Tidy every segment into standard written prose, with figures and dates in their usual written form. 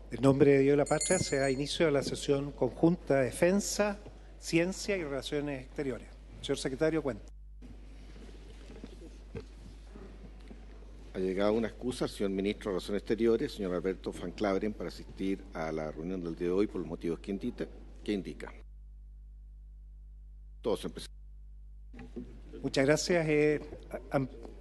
En nombre de Dios y la Patria se da inicio a la sesión conjunta de Defensa, Ciencia y Relaciones Exteriores. Señor Secretario, cuenta. Ha llegado una excusa al señor Ministro de Relaciones Exteriores, señor Alberto Van Claveren, para asistir a la reunión del día de hoy por los motivos que indica. Todos empezamos. Muchas gracias.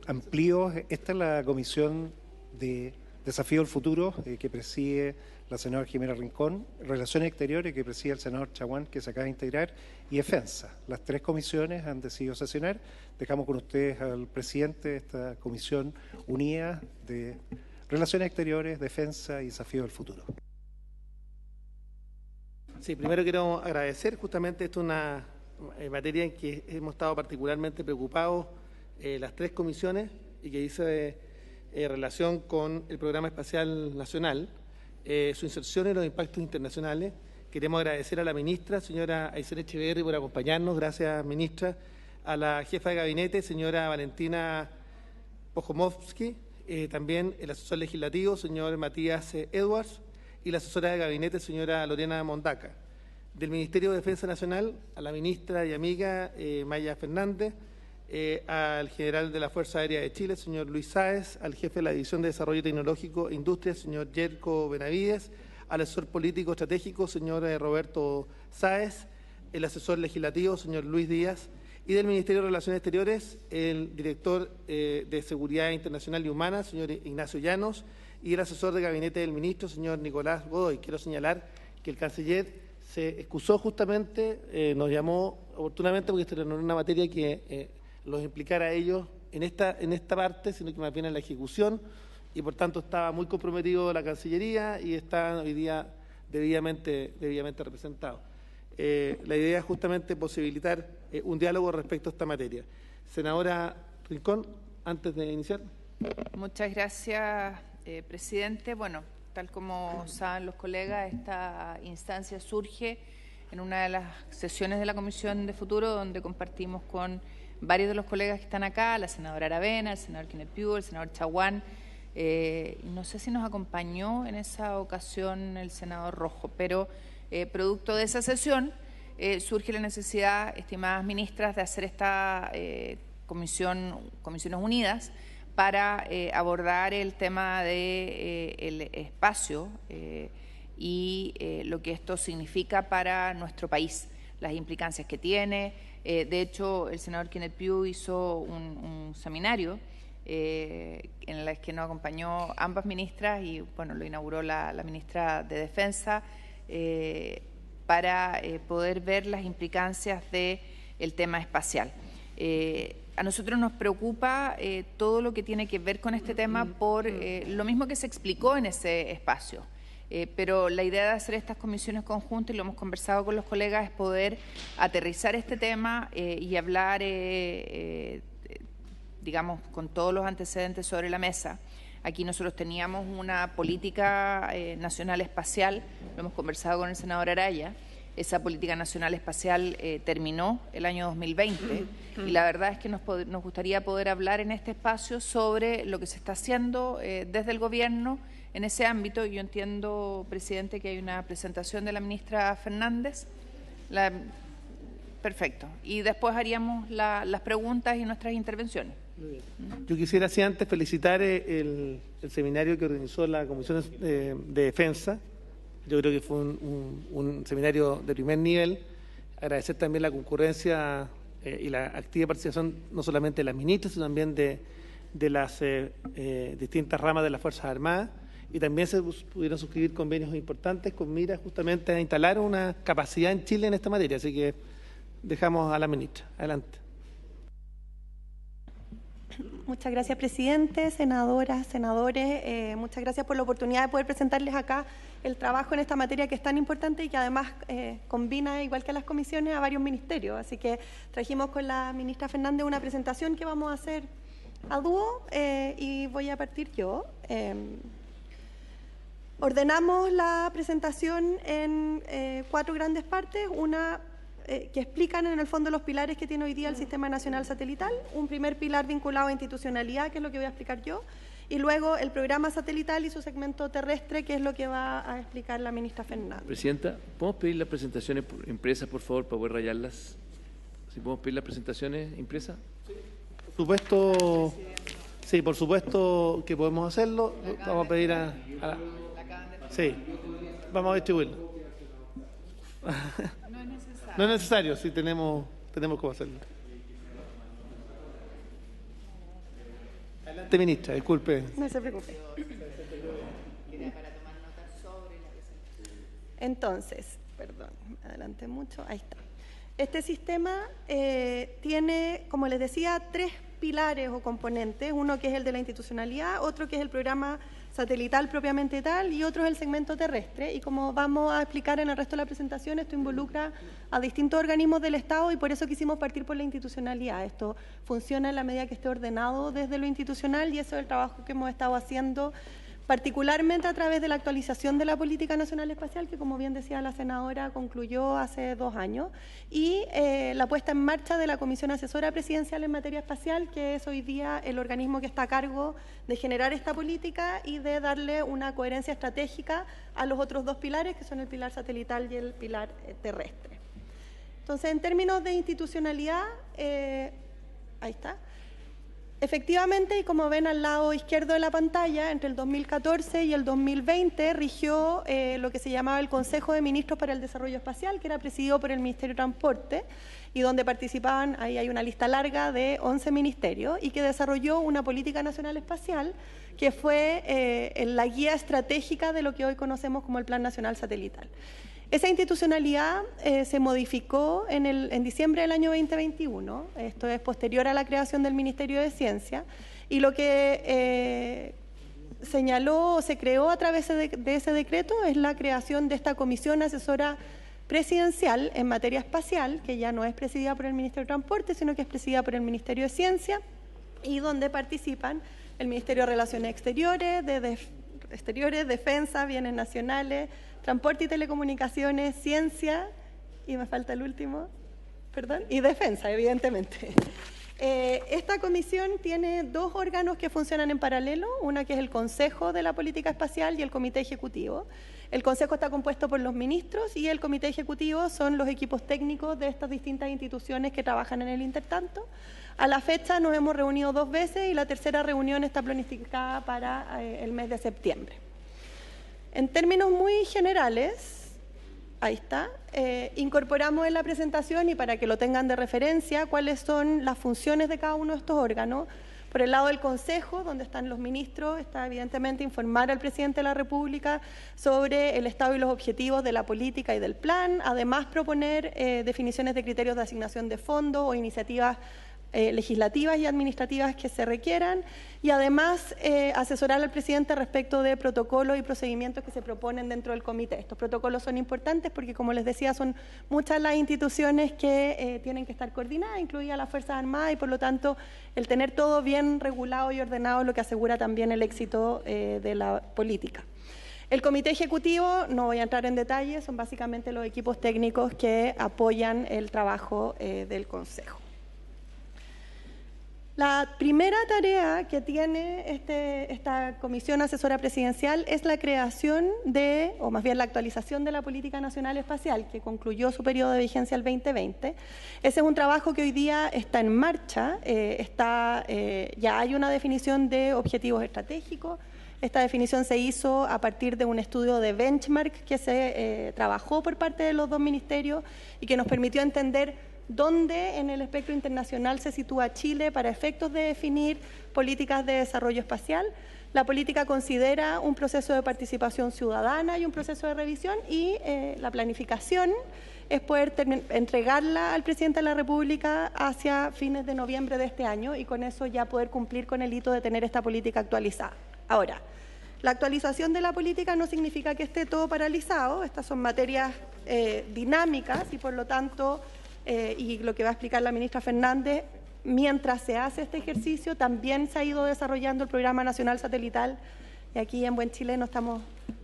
Amplío. Esta es la Comisión de Desafío al Futuro que preside la senadora Jimena Rincón, Relaciones Exteriores que preside el senador Chaguán, que se acaba de integrar, y Defensa. Las tres comisiones han decidido sesionar. Dejamos con ustedes al presidente de esta comisión unida de Relaciones Exteriores, Defensa y Desafío al Futuro. Sí, primero quiero agradecer. Justamente esto es una materia en que hemos estado particularmente preocupados las tres comisiones y que dice relación con el Programa Espacial Nacional, su inserción en los impactos internacionales. Queremos agradecer a la ministra, señora Aysén Echeverri, por acompañarnos. Gracias, ministra. A la jefa de gabinete, señora Valentina Pojomovsky, también el asesor legislativo, señor Matías Edwards, y la asesora de gabinete, señora Lorena Mondaca. Del Ministerio de Defensa Nacional, a la ministra y amiga Maya Fernández, al general de la Fuerza Aérea de Chile, señor Luis Sáez, al jefe de la División de Desarrollo Tecnológico e Industria, señor Yerko Benavides, al asesor político estratégico, señor Roberto Sáez, el asesor legislativo, señor Luis Díaz, y del Ministerio de Relaciones Exteriores, el director de Seguridad Internacional y Humana, señor Ignacio Llanos, y el asesor de gabinete del ministro, señor Nicolás Godoy. Quiero señalar que el canciller se excusó justamente, nos llamó oportunamente porque esta no era una materia que los implicara a ellos en esta parte, sino que más bien en la ejecución, y por tanto estaba muy comprometido la Cancillería y está hoy día debidamente representado. La idea es justamente posibilitar un diálogo respecto a esta materia. Senadora Rincón, antes de iniciar. Muchas gracias, presidente. Bueno, tal como saben los colegas, esta instancia surge en una de las sesiones de la Comisión de Futuro, donde compartimos con varios de los colegas que están acá, la senadora Aravena, el senador Kenneth Pugh, el senador Chaguán. No sé si nos acompañó en esa ocasión el senador Rojo, pero producto de esa sesión surge la necesidad, estimadas ministras, de hacer esta Comisiones Unidas para abordar el tema del espacio y lo que esto significa para nuestro país, las implicancias que tiene. De hecho, el senador Kenneth Pugh hizo un seminario en el que nos acompañó ambas ministras y bueno, lo inauguró la ministra de Defensa para poder ver las implicancias del tema espacial. A nosotros nos preocupa todo lo que tiene que ver con este tema por lo mismo que se explicó en ese espacio. Pero la idea de hacer estas comisiones conjuntas, y lo hemos conversado con los colegas, es poder aterrizar este tema y hablar, digamos, con todos los antecedentes sobre la mesa. Aquí nosotros teníamos una política nacional espacial, lo hemos conversado con el senador Araya. Esa política nacional espacial terminó el año 2020 y la verdad es que nos gustaría poder hablar en este espacio sobre lo que se está haciendo desde el gobierno en ese ámbito. Yo entiendo, presidente, que hay una presentación de la ministra Fernández. Perfecto. Y después haríamos las preguntas y nuestras intervenciones. Muy bien. Yo quisiera, así antes, felicitar el seminario que organizó la Comisión de Defensa. Yo creo que fue un seminario de primer nivel. Agradecer también la concurrencia y la activa participación no solamente de las ministras, sino también de las distintas ramas de las Fuerzas Armadas. Y también se pudieron suscribir convenios importantes con miras justamente a instalar una capacidad en Chile en esta materia. Así que dejamos a la ministra. Adelante. Muchas gracias, presidente, senadoras, senadores. Muchas gracias por la oportunidad de poder presentarles acá el trabajo en esta materia que es tan importante y que además combina, igual que las comisiones, a varios ministerios. Así que trajimos con la ministra Fernández una presentación que vamos a hacer a dúo y voy a partir yo. Ordenamos la presentación en 4 grandes partes. Una que explican en el fondo los pilares que tiene hoy día el Sistema Nacional Satelital, un primer pilar vinculado a institucionalidad, que es lo que voy a explicar yo, y luego el programa satelital y su segmento terrestre, que es lo que va a explicar la ministra Fernández. Presidenta, ¿podemos pedir las presentaciones impresas, por favor, para poder rayarlas? ¿Si podemos pedir las presentaciones impresas? Por supuesto, sí, por supuesto que podemos hacerlo. Vamos a pedir sí, vamos a distribuirlo. No es necesario. No es necesario, sí tenemos cómo hacerlo. Adelante, ministra, disculpe. No se preocupe. Entonces, perdón, me adelanté mucho, ahí está. Este sistema tiene, como les decía, 3 pilares o componentes, uno que es el de la institucionalidad, otro que es el programa satelital propiamente tal y otro es el segmento terrestre. Y como vamos a explicar en el resto de la presentación, esto involucra a distintos organismos del Estado y por eso quisimos partir por la institucionalidad. Esto funciona en la medida que esté ordenado desde lo institucional y eso es el trabajo que hemos estado haciendo particularmente a través de la actualización de la Política Nacional Espacial, que como bien decía la senadora, concluyó hace 2 años, y la puesta en marcha de la Comisión Asesora Presidencial en Materia Espacial, que es hoy día el organismo que está a cargo de generar esta política y de darle una coherencia estratégica a los otros 2 pilares, que son el pilar satelital y el pilar terrestre. Entonces, en términos de institucionalidad, ahí está. Efectivamente, y como ven al lado izquierdo de la pantalla, entre el 2014 y el 2020 rigió lo que se llamaba el Consejo de Ministros para el Desarrollo Espacial, que era presidido por el Ministerio de Transporte y donde participaban, ahí hay una lista larga de 11 ministerios, y que desarrolló una política nacional espacial que fue la guía estratégica de lo que hoy conocemos como el Plan Nacional Satelital. Esa institucionalidad se modificó en diciembre del año 2021, esto es posterior a la creación del Ministerio de Ciencia, y lo que señaló o se creó a través de ese decreto es la creación de esta Comisión Asesora Presidencial en Materia Espacial, que ya no es presidida por el Ministerio de Transporte, sino que es presidida por el Ministerio de Ciencia, y donde participan el Ministerio de Relaciones Exteriores, Defensa, Bienes Nacionales, Transporte y Telecomunicaciones, Ciencia, y me falta el último, perdón, y Defensa, evidentemente. Esta comisión tiene 2 órganos que funcionan en paralelo, una que es el Consejo de la Política Espacial y el Comité Ejecutivo. El Consejo está compuesto por los ministros y el Comité Ejecutivo son los equipos técnicos de estas distintas instituciones que trabajan en el intertanto. A la fecha nos hemos reunido 2 veces y la tercera reunión está planificada para el mes de septiembre. En términos muy generales, ahí está, incorporamos en la presentación, y para que lo tengan de referencia, cuáles son las funciones de cada uno de estos órganos. Por el lado del Consejo, donde están los ministros, está evidentemente informar al presidente de la República sobre el estado y los objetivos de la política y del plan, además proponer definiciones de criterios de asignación de fondos o iniciativas legislativas y administrativas que se requieran, y además asesorar al presidente respecto de protocolos y procedimientos que se proponen dentro del comité. Estos protocolos son importantes porque, como les decía, son muchas las instituciones que tienen que estar coordinadas, incluidas las Fuerzas Armadas, y por lo tanto el tener todo bien regulado y ordenado es lo que asegura también el éxito de la política. El Comité Ejecutivo, no voy a entrar en detalle, son básicamente los equipos técnicos que apoyan el trabajo del Consejo. La primera tarea que tiene esta Comisión Asesora Presidencial es la creación o más bien la actualización de la Política Nacional Espacial, que concluyó su periodo de vigencia el 2020. Ese es un trabajo que hoy día está en marcha, ya hay una definición de objetivos estratégicos. Esta definición se hizo a partir de un estudio de benchmark que se trabajó por parte de los 2 ministerios y que nos permitió entender dónde en el espectro internacional se sitúa Chile para efectos de definir políticas de desarrollo espacial. La política considera un proceso de participación ciudadana y un proceso de revisión, y la planificación es poder entregarla al presidente de la República hacia fines de noviembre de este año, y con eso ya poder cumplir con el hito de tener esta política actualizada. Ahora, la actualización de la política no significa que esté todo paralizado. Estas son materias dinámicas y, por lo tanto, y lo que va a explicar la ministra Fernández, mientras se hace este ejercicio también se ha ido desarrollando el Programa Nacional Satelital, y aquí en Buen Chileno estamos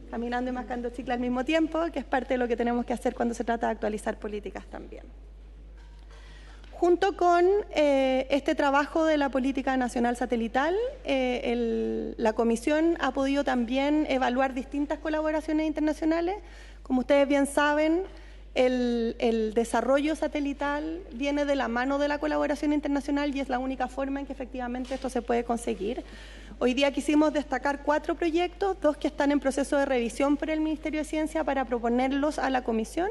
caminando y mascando chicle al mismo tiempo, que es parte de lo que tenemos que hacer cuando se trata de actualizar políticas también. Junto con este trabajo de la Política Nacional Satelital, la Comisión ha podido también evaluar distintas colaboraciones internacionales. Como ustedes bien saben, el desarrollo satelital viene de la mano de la colaboración internacional y es la única forma en que efectivamente esto se puede conseguir. Hoy día quisimos destacar 4 proyectos, 2 que están en proceso de revisión por el Ministerio de Ciencia para proponerlos a la Comisión.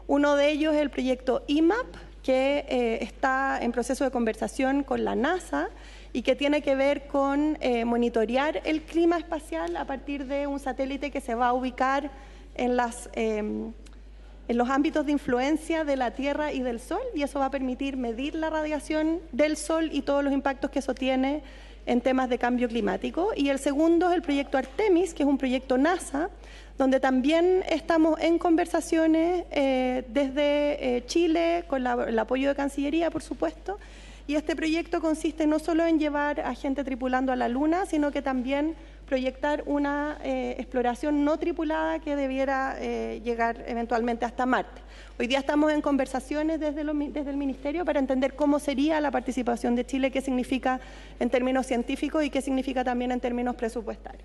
Uno de ellos es el proyecto IMAP, que está en proceso de conversación con la NASA y que tiene que ver con monitorear el clima espacial a partir de un satélite que se va a ubicar en los ámbitos de influencia de la Tierra y del Sol, y eso va a permitir medir la radiación del Sol y todos los impactos que eso tiene en temas de cambio climático. Y el segundo es el proyecto Artemis, que es un proyecto NASA, donde también estamos en conversaciones desde Chile, con el apoyo de Cancillería, por supuesto, y este proyecto consiste no solo en llevar a gente tripulando a la Luna, sino que también proyectar una exploración no tripulada que debiera llegar eventualmente hasta Marte. Hoy día estamos en conversaciones desde el Ministerio para entender cómo sería la participación de Chile, qué significa en términos científicos y qué significa también en términos presupuestarios.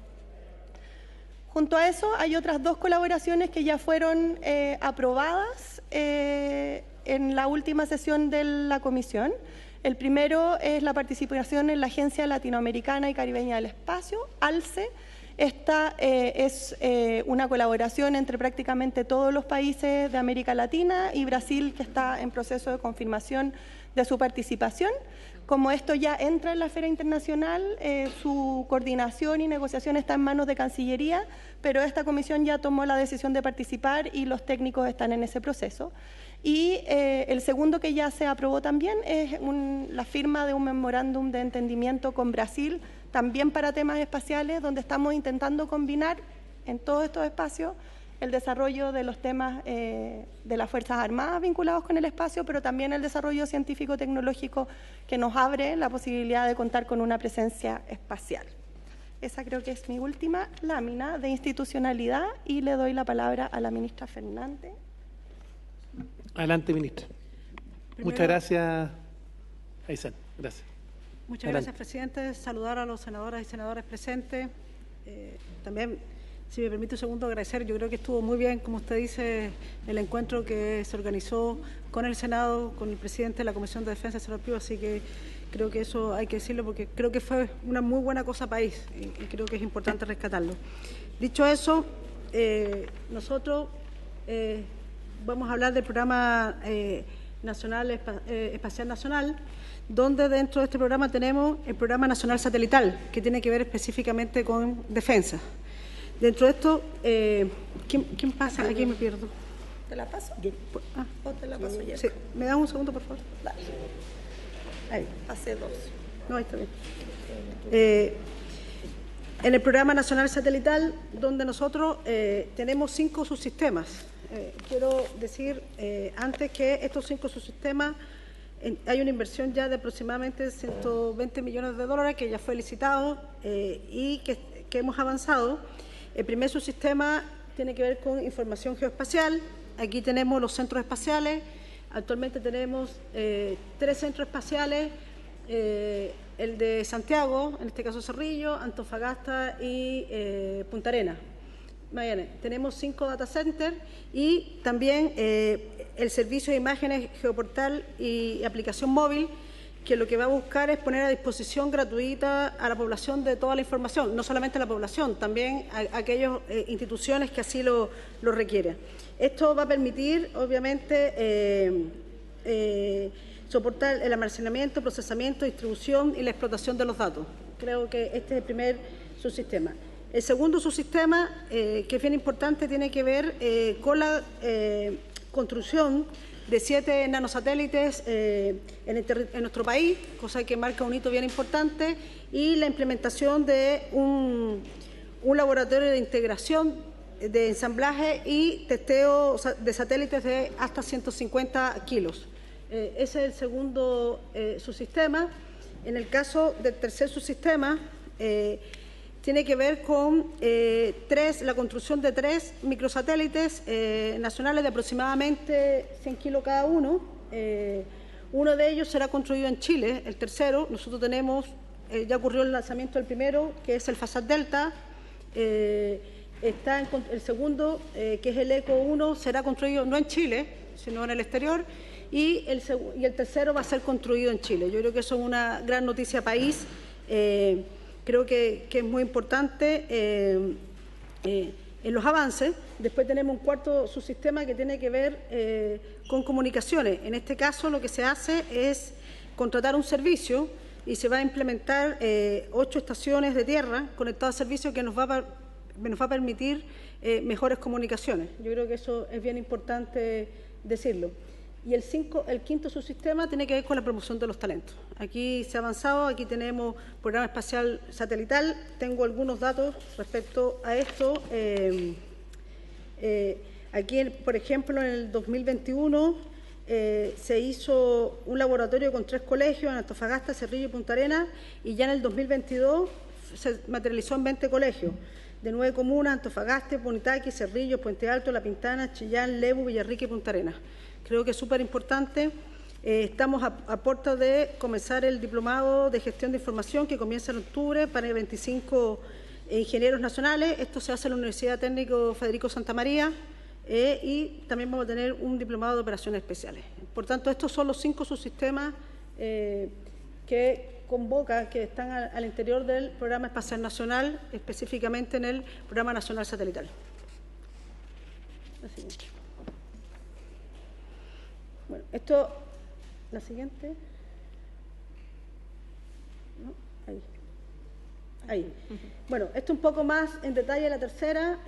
Junto a eso hay otras 2 colaboraciones que ya fueron aprobadas en la última sesión de la Comisión. El primero es la participación en la Agencia Latinoamericana y Caribeña del Espacio, ALCE. Esta es una colaboración entre prácticamente todos los países de América Latina y Brasil, que está en proceso de confirmación de su participación. Como esto ya entra en la esfera internacional, su coordinación y negociación está en manos de Cancillería, pero esta comisión ya tomó la decisión de participar y los técnicos están en ese proceso. Y el segundo que ya se aprobó también es la firma de un memorándum de entendimiento con Brasil, también para temas espaciales, donde estamos intentando combinar en todos estos espacios el desarrollo de los temas de las Fuerzas Armadas vinculados con el espacio, pero también el desarrollo científico-tecnológico que nos abre la posibilidad de contar con una presencia espacial. Esa creo que es mi última lámina de institucionalidad y le doy la palabra a la ministra Fernández. Adelante, ministra. Muchas gracias, Aysén. Gracias. Muchas gracias, presidente. Saludar a los senadoras y senadores presentes. También, si me permite un segundo, agradecer. Yo creo que estuvo muy bien, como usted dice, el encuentro que se organizó con el Senado, con el presidente de la Comisión de Defensa del Sector Privado, así que creo que eso hay que decirlo porque creo que fue una muy buena cosa país y creo que es importante rescatarlo. Dicho eso, nosotros vamos a hablar del Programa Espacial Nacional, donde dentro de este programa tenemos el Programa Nacional Satelital, que tiene que ver específicamente con defensa. Dentro de esto, ¿quién pasa? Aquí me pierdo. ¿Te la paso? ¿O te la paso ya? Sí. ¿Me das un segundo, por favor? Dale. Ahí. Pasé 2. No, ahí está bien. En el Programa Nacional Satelital, donde nosotros tenemos 5 subsistemas. Quiero decir antes que estos 5 subsistemas hay una inversión ya de aproximadamente 120 millones de dólares que ya fue licitado y que hemos avanzado. El primer subsistema tiene que ver con información geoespacial. Aquí tenemos los centros espaciales. Actualmente tenemos 3 centros espaciales, el de Santiago, en este caso Cerrillo, Antofagasta y Punta Arenas. Tenemos 5 data centers y también el servicio de imágenes geoportal y aplicación móvil, que lo que va a buscar es poner a disposición gratuita a la población de toda la información, no solamente a la población, también a aquellas instituciones que así lo requieren. Esto va a permitir, obviamente, soportar el almacenamiento, procesamiento, distribución y la explotación de los datos. Creo que este es el primer subsistema. El segundo subsistema, que es bien importante, tiene que ver con la construcción de 7 nanosatélites en nuestro país, cosa que marca un hito bien importante, y la implementación de un laboratorio de integración, de ensamblaje y testeo de satélites de hasta 150 kilos. Ese es el segundo subsistema. En el caso del tercer subsistema, tiene que ver con la construcción de 3 microsatélites nacionales de aproximadamente 100 kilos cada uno. Uno de ellos será construido en Chile, el tercero. Nosotros tenemos, ya ocurrió el lanzamiento del primero, que es el Fasad Delta. Está el segundo, que es el ECO 1, será construido no en Chile, sino en el exterior. Y el tercero va a ser construido en Chile. Yo creo que eso es una gran noticia país. Creo que es muy importante en los avances. Después tenemos un cuarto subsistema que tiene que ver con comunicaciones. En este caso, lo que se hace es contratar un servicio y se va a implementar 8 estaciones de tierra conectadas a servicio que nos va a permitir mejores comunicaciones. Yo creo que eso es bien importante decirlo. Y el quinto subsistema tiene que ver con la promoción de los talentos. Aquí se ha avanzado, aquí tenemos programa espacial satelital. Tengo algunos datos respecto a esto. Aquí, por ejemplo, en el 2021 se hizo un laboratorio con 3 colegios en Antofagasta, Cerrillo y Punta Arenas, y ya en el 2022 se materializó en 20 colegios de 9 comunas: Antofagasta, Punitaqui, Cerrillo, Puente Alto, La Pintana, Chillán, Lebu, Villarrica y Punta Arenas. Creo que es súper importante. Estamos a puerta de comenzar el diplomado de gestión de información que comienza en octubre para 25 ingenieros nacionales. Esto se hace en la Universidad Técnica Federico Santa María y también vamos a tener un diplomado de operaciones especiales. Por tanto, estos son los 5 subsistemas que convoca, que están al interior del Programa Espacial Nacional, específicamente en el Programa Nacional Satelital. La siguiente. Bueno, esto, la siguiente. ¿No? Ahí. Bueno, esto un poco más en detalle la tercera.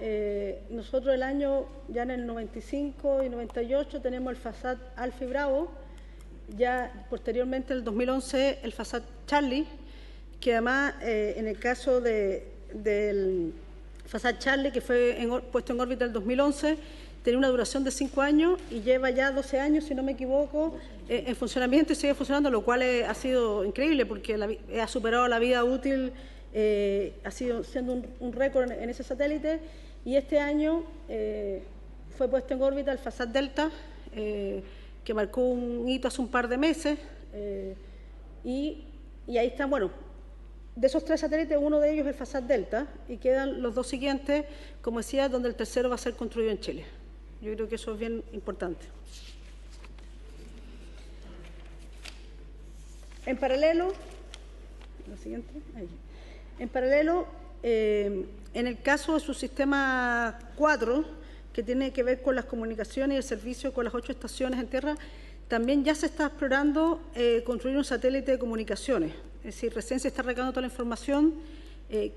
Nosotros el año, ya en el 95 y 98, tenemos el Fasad Alfa y Bravo. Ya posteriormente, en el 2011, el Fasad Charlie, que además, en el caso del Fasad Charlie, que fue puesto en órbita en el 2011, tenía una duración de 5 años y lleva ya 12 años, si no me equivoco, en funcionamiento y sigue funcionando, lo cual ha sido increíble porque ha superado la vida útil, ha sido siendo un récord en ese satélite. Y este año fue puesto en órbita el Fasad Delta, que marcó un hito hace un par de meses, y ahí están, bueno, de esos 3 satélites, uno de ellos es el Fasad Delta, y quedan los 2 siguientes, como decía, donde el tercero va a ser construido en Chile. Yo creo que eso es bien importante. En paralelo, la siguiente, ahí. En paralelo, en el caso de su sistema 4, que tiene que ver con las comunicaciones y el servicio con las 8 estaciones en tierra, también ya se está explorando construir un satélite de comunicaciones. Es decir, recién se está recabando toda la información.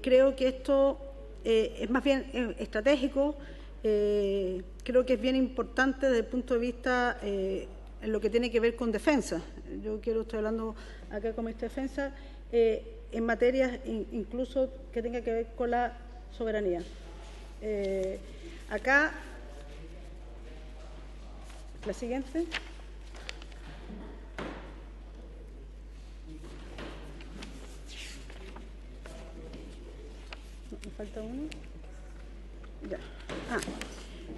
Creo que esto es más bien estratégico. Creo que es bien importante desde el punto de vista en lo que tiene que ver con defensa. Estoy hablando acá como ministra de Defensa, en materias incluso que tenga que ver con la soberanía. Acá, la siguiente. Me falta uno. Ya.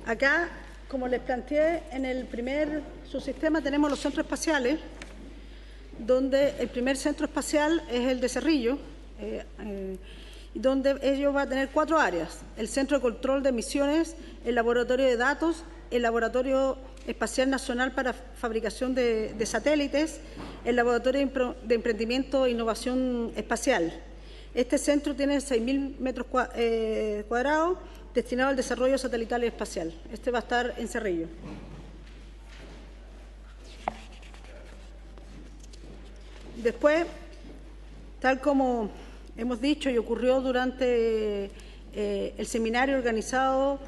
Acá, como les planteé, en el primer subsistema tenemos los centros espaciales, donde el primer centro espacial es el de Cerrillo, donde ellos van a tener 4 áreas: el Centro de Control de Emisiones, el Laboratorio de Datos, el Laboratorio Espacial Nacional para Fabricación de Satélites, el Laboratorio de Emprendimiento e Innovación Espacial. Este centro tiene 6.000 metros cuadrados destinado al desarrollo satelital y espacial. Este va a estar en Cerrillo. Después, tal como hemos dicho y ocurrió durante el seminario organizado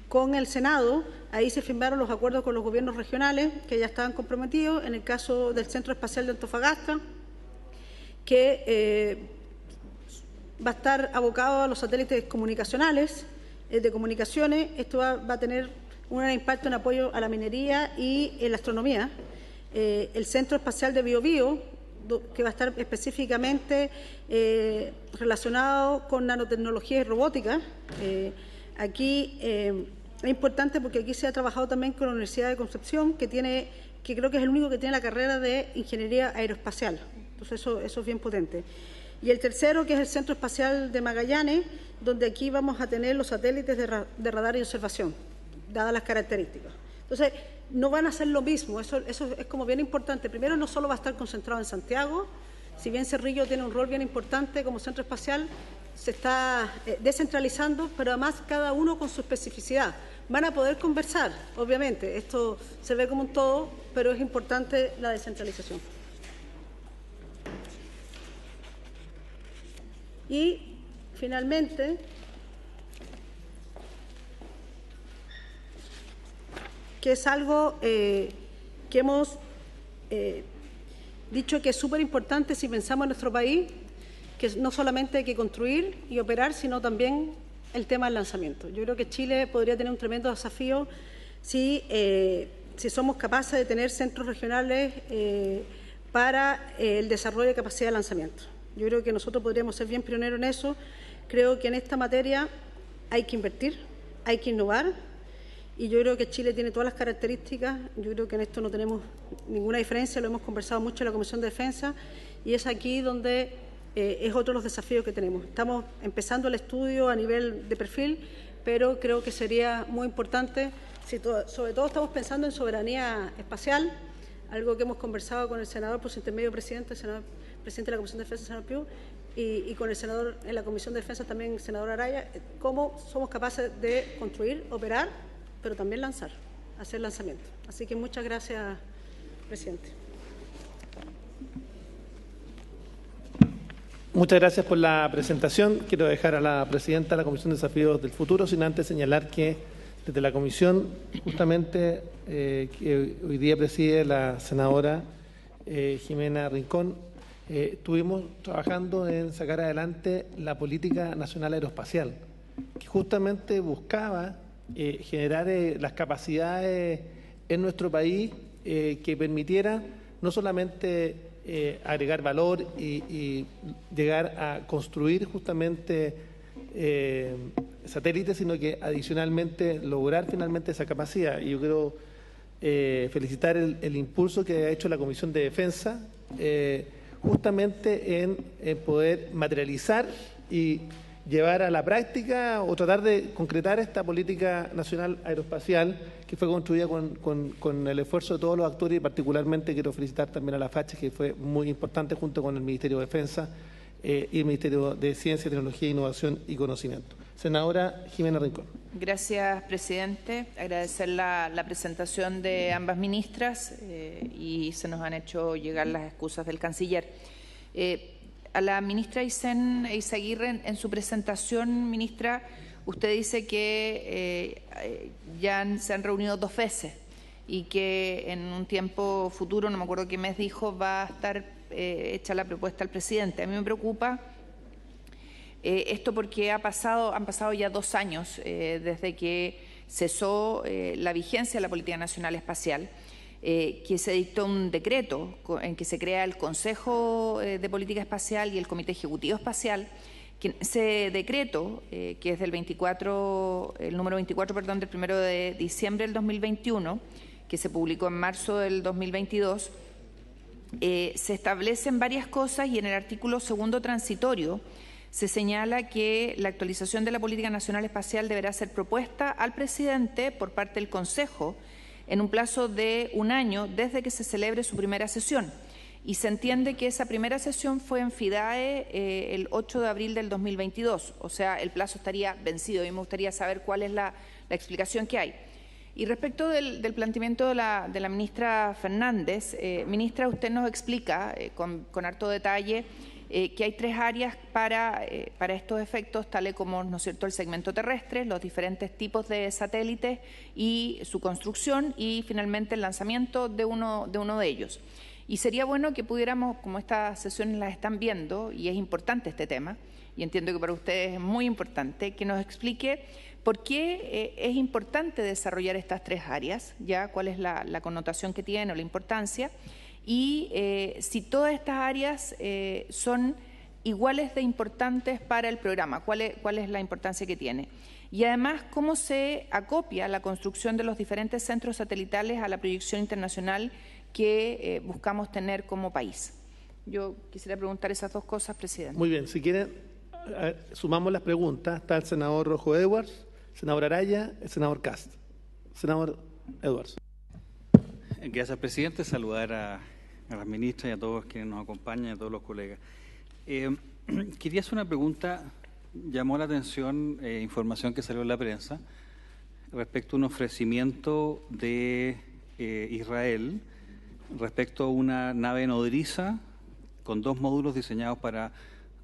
con el Senado, ahí se firmaron los acuerdos con los gobiernos regionales que ya estaban comprometidos. En el caso del Centro Espacial de Antofagasta, que va a estar abocado a los satélites comunicacionales, de comunicaciones. Esto va a tener un gran impacto en apoyo a la minería y en la astronomía. El Centro Espacial de Biobío, que va a estar específicamente relacionado con nanotecnología y robótica. Aquí es importante porque aquí se ha trabajado también con la Universidad de Concepción, que tiene que creo que es el único que tiene la carrera de Ingeniería Aeroespacial. Entonces, eso es bien potente. Y el tercero, que es el Centro Espacial de Magallanes, donde aquí vamos a tener los satélites de radar y observación, dadas las características. Entonces, no van a ser lo mismo, eso es como bien importante. Primero, no solo va a estar concentrado en Santiago, si bien Cerrillo tiene un rol bien importante como centro espacial, se está descentralizando, pero además cada uno con su especificidad. Van a poder conversar, obviamente, esto se ve como un todo, pero es importante la descentralización. Y, finalmente, que es algo que hemos dicho que es súper importante si pensamos en nuestro país, que no solamente hay que construir y operar, sino también el tema del lanzamiento. Yo creo que Chile podría tener un tremendo desafío si somos capaces de tener centros regionales para el desarrollo de capacidad de lanzamiento. Yo creo que nosotros podríamos ser bien pioneros en eso. Creo que en esta materia hay que invertir, hay que innovar, y yo creo que Chile tiene todas las características. Yo creo que en esto no tenemos ninguna diferencia, lo hemos conversado mucho en la Comisión de Defensa, y es aquí donde es otro de los desafíos que tenemos. Estamos empezando el estudio a nivel de perfil, pero creo que sería muy importante, sobre todo estamos pensando en soberanía espacial, algo que hemos conversado con el senador por su intermedio presidente, el senador presidente de la Comisión de Defensa, el senador Piu, y con el senador en la Comisión de Defensa también, el senador Araya, cómo somos capaces de construir, operar, pero también lanzar, hacer lanzamiento. Así que muchas gracias, presidente. Muchas gracias por la presentación. Quiero dejar a la presidenta de la Comisión de Desafíos del Futuro, sin antes señalar que desde la comisión, justamente, que hoy día preside la senadora Jimena Rincón, estuvimos trabajando en sacar adelante la Política Nacional Aeroespacial, que justamente buscaba generar las capacidades en nuestro país que permitiera no solamente agregar valor y llegar a construir justamente satélites, sino que adicionalmente lograr finalmente esa capacidad. Y yo quiero felicitar el impulso que ha hecho la Comisión de Defensa justamente en poder materializar y llevar a la práctica o tratar de concretar esta política nacional aeroespacial que fue construida con el esfuerzo de todos los actores, y particularmente quiero felicitar también a la FACHE, que fue muy importante junto con el Ministerio de Defensa y el Ministerio de Ciencia, Tecnología, Innovación y Conocimiento. Senadora Jimena Rincón. Gracias, presidente. Agradecer la presentación de ambas ministras y se nos han hecho llegar las excusas del canciller. A la ministra Aysén Eizaguirre, en su presentación, ministra, usted dice que ya se han reunido 2 veces y que en un tiempo futuro, no me acuerdo qué mes dijo, va a estar hecha la propuesta al presidente. A mí me preocupa esto porque han pasado ya 2 años desde que cesó la vigencia de la Política Nacional Espacial. Que se dictó un decreto en que se crea el Consejo de Política Espacial y el Comité Ejecutivo Espacial. Que ese decreto, que es del número 24, perdón, del 1 de diciembre del 2021, que se publicó en marzo del 2022, se establecen varias cosas, y en el artículo 2º transitorio se señala que la actualización de la Política Nacional Espacial deberá ser propuesta al presidente por parte del Consejo en un plazo de 1 año desde que se celebre su primera sesión. Y se entiende que esa primera sesión fue en FIDAE el 8 de abril del 2022, o sea, el plazo estaría vencido, y me gustaría saber cuál es la explicación que hay. Y respecto del planteamiento de la ministra Fernández, ministra, usted nos explica con harto detalle que hay 3 áreas para estos efectos, tales como, ¿no es cierto?, el segmento terrestre, los diferentes tipos de satélites y su construcción, y finalmente el lanzamiento de uno de ellos. Y sería bueno que pudiéramos, como estas sesiones las están viendo, y es importante este tema, y entiendo que para ustedes es muy importante, que nos explique por qué es importante desarrollar estas 3 áreas, ya cuál es la connotación que tiene o la importancia, y si todas estas áreas son iguales de importantes para el programa, cuál es la importancia que tiene. Y además, cómo se acopia la construcción de los diferentes centros satelitales a la proyección internacional que buscamos tener como país. Yo quisiera preguntar esas dos cosas, presidente. Muy bien, si quieren, sumamos las preguntas. Está el senador Rojo Edwards, el senador Araya, el senador Cast. Senador Edwards. Gracias, presidente. Saludar a las ministras y a todos quienes nos acompañan, y a todos los colegas. Quería hacer una pregunta. Llamó la atención información que salió en la prensa respecto a un ofrecimiento de Israel respecto a una nave nodriza con 2 módulos diseñados para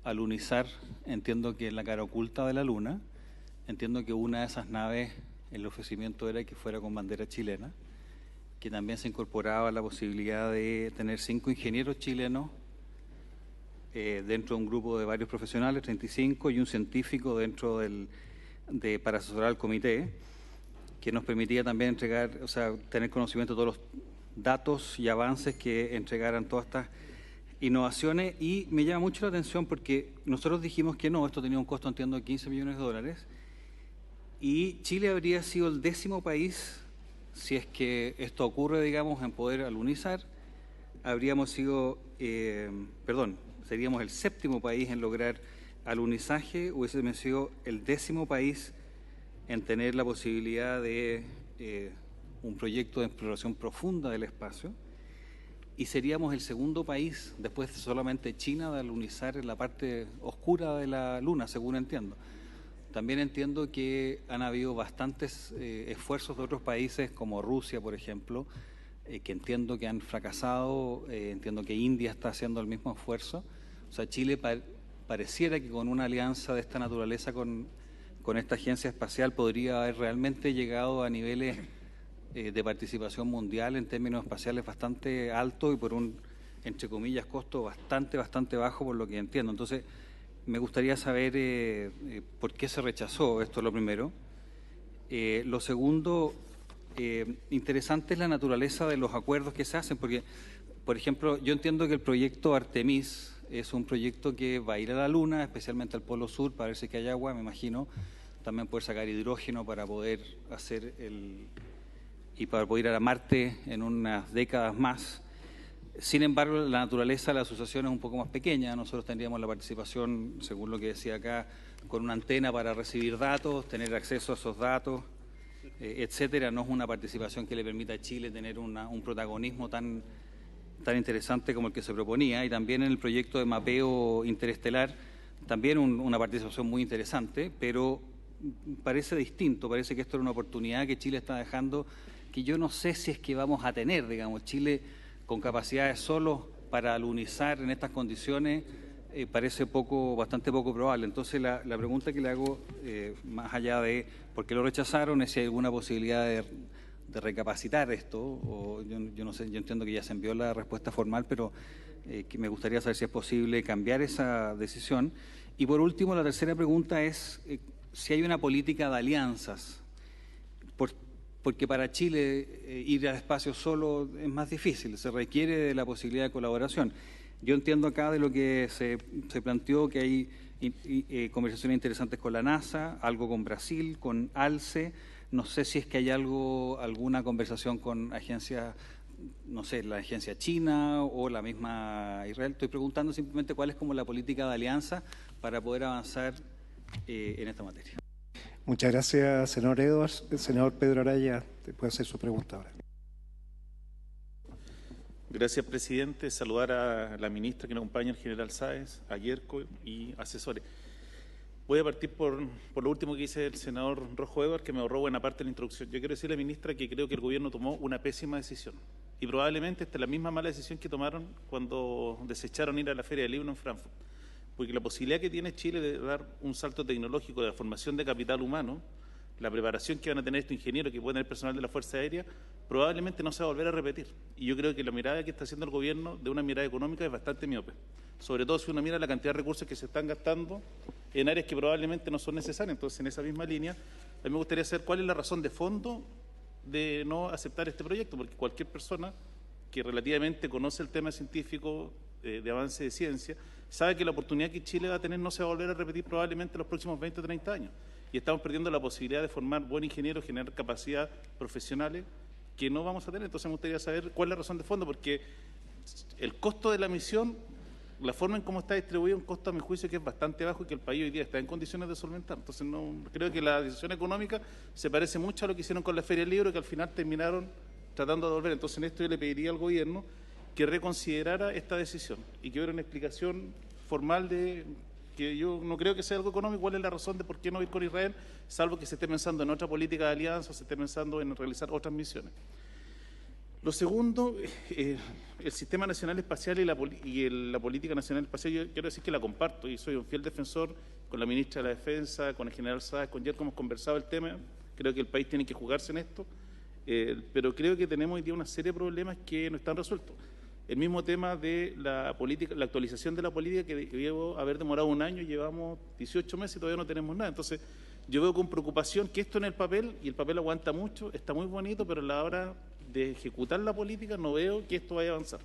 alunizar, entiendo que en la cara oculta de la Luna. Entiendo que una de esas naves, el ofrecimiento era que fuera con bandera chilena, que también se incorporaba la posibilidad de tener 5 ingenieros chilenos dentro de un grupo de varios profesionales, 35, y un científico dentro para asesorar al comité, que nos permitía también entregar, o sea, tener conocimiento de todos los datos y avances que entregaran todas estas innovaciones. Y me llama mucho la atención porque nosotros dijimos que no, esto tenía un costo, entiendo, de $15 millones, y Chile habría sido el 10º país, si es que esto ocurre, digamos, en poder alunizar. Habríamos sido, seríamos el 7º país en lograr alunizaje, hubiésemos sido el 10º país en tener la posibilidad de un proyecto de exploración profunda del espacio, y seríamos el 2º país, después solamente China, de alunizar en la parte oscura de la Luna, según entiendo. También entiendo que han habido bastantes esfuerzos de otros países, como Rusia, por ejemplo, que entiendo que han fracasado. Entiendo que India está haciendo el mismo esfuerzo. O sea, Chile pareciera que con una alianza de esta naturaleza con esta agencia espacial podría haber realmente llegado a niveles de participación mundial en términos espaciales bastante altos y por un, entre comillas, costo bastante bajo, por lo que entiendo. Entonces, me gustaría saber por qué se rechazó, esto es lo primero. Lo segundo, interesante es la naturaleza de los acuerdos que se hacen, porque, por ejemplo, yo entiendo que el proyecto Artemis es un proyecto que va a ir a la Luna, especialmente al Polo Sur, para ver si hay agua, me imagino. También poder sacar hidrógeno para poder hacer y para poder ir a Marte en unas décadas más. Sin embargo, la naturaleza de la asociación es un poco más pequeña. Nosotros tendríamos la participación, según lo que decía acá, con una antena para recibir datos, tener acceso a esos datos, etcétera. No es una participación que le permita a Chile tener un protagonismo tan interesante como el que se proponía. Y también en el proyecto de mapeo interestelar, también una participación muy interesante, pero parece distinto. Parece que esto era una oportunidad que Chile está dejando, que yo no sé si es que vamos a tener, digamos. Chile con capacidades solo para alunizar en estas condiciones parece bastante poco probable. Entonces la pregunta que le hago, más allá de por qué lo rechazaron, es si hay alguna posibilidad de recapacitar esto, o yo no sé, yo entiendo que ya se envió la respuesta formal, pero que me gustaría saber si es posible cambiar esa decisión. Y por último, la tercera pregunta es si hay una política de alianzas, porque para Chile ir al espacio solo es más difícil, se requiere de la posibilidad de colaboración. Yo entiendo acá de lo que se planteó que hay conversaciones interesantes con la NASA, algo con Brasil, con ALCE. No sé si es que hay alguna conversación con agencias, no sé, la agencia china o la misma Israel. Estoy preguntando simplemente cuál es como la política de alianza para poder avanzar en esta materia. Muchas gracias, senador Edwards. El senador Pedro Araya puede hacer su pregunta ahora. Gracias, presidente. Saludar a la ministra que nos acompaña, el general Sáez, a Yerko y asesores. Voy a partir por lo último que dice el senador Rojo Edwards, que me ahorró buena parte de la introducción. Yo quiero decirle a la ministra que creo que el gobierno tomó una pésima decisión. Y probablemente esta es la misma mala decisión que tomaron cuando desecharon ir a la Feria del Libro en Frankfurt. Porque la posibilidad que tiene Chile de dar un salto tecnológico de la formación de capital humano, la preparación que van a tener estos ingenieros, que pueden tener personal de la Fuerza Aérea, probablemente no se va a volver a repetir. Y yo creo que la mirada que está haciendo el gobierno de una mirada económica es bastante miope. Sobre todo si uno mira la cantidad de recursos que se están gastando en áreas que probablemente no son necesarias. Entonces, en esa misma línea, a mí me gustaría saber cuál es la razón de fondo de no aceptar este proyecto, porque cualquier persona que relativamente conoce el tema científico de avance de ciencia, sabe que la oportunidad que Chile va a tener no se va a volver a repetir probablemente en los próximos 20 o 30 años. Y estamos perdiendo la posibilidad de formar buenos ingenieros, generar capacidades profesionales que no vamos a tener. Entonces me gustaría saber cuál es la razón de fondo, porque el costo de la misión, la forma en cómo está distribuido, un costo a mi juicio que es bastante bajo y que el país hoy día está en condiciones de solventar. Entonces no creo que la decisión económica se parece mucho a lo que hicieron con la Feria del Libro, que al final terminaron tratando de devolver. Entonces en esto yo le pediría al gobierno que reconsiderara esta decisión y que hubiera una explicación formal de que yo no creo que sea algo económico, cuál es la razón de por qué no ir con Israel, salvo que se esté pensando en otra política de alianza o se esté pensando en realizar otras misiones. Lo segundo, el Sistema Nacional Espacial y la Política Nacional Espacial, yo quiero decir que la comparto y soy un fiel defensor con la ministra de la Defensa, con el general Sáez, con Yerko hemos conversado el tema, creo que el país tiene que jugarse en esto, pero creo que tenemos hoy día una serie de problemas que no están resueltos. El mismo tema de la política, la actualización de la política que debió haber demorado un año, llevamos 18 meses y todavía no tenemos nada. Entonces, yo veo con preocupación que esto en el papel, y el papel aguanta mucho, está muy bonito, pero a la hora de ejecutar la política no veo que esto vaya a avanzar.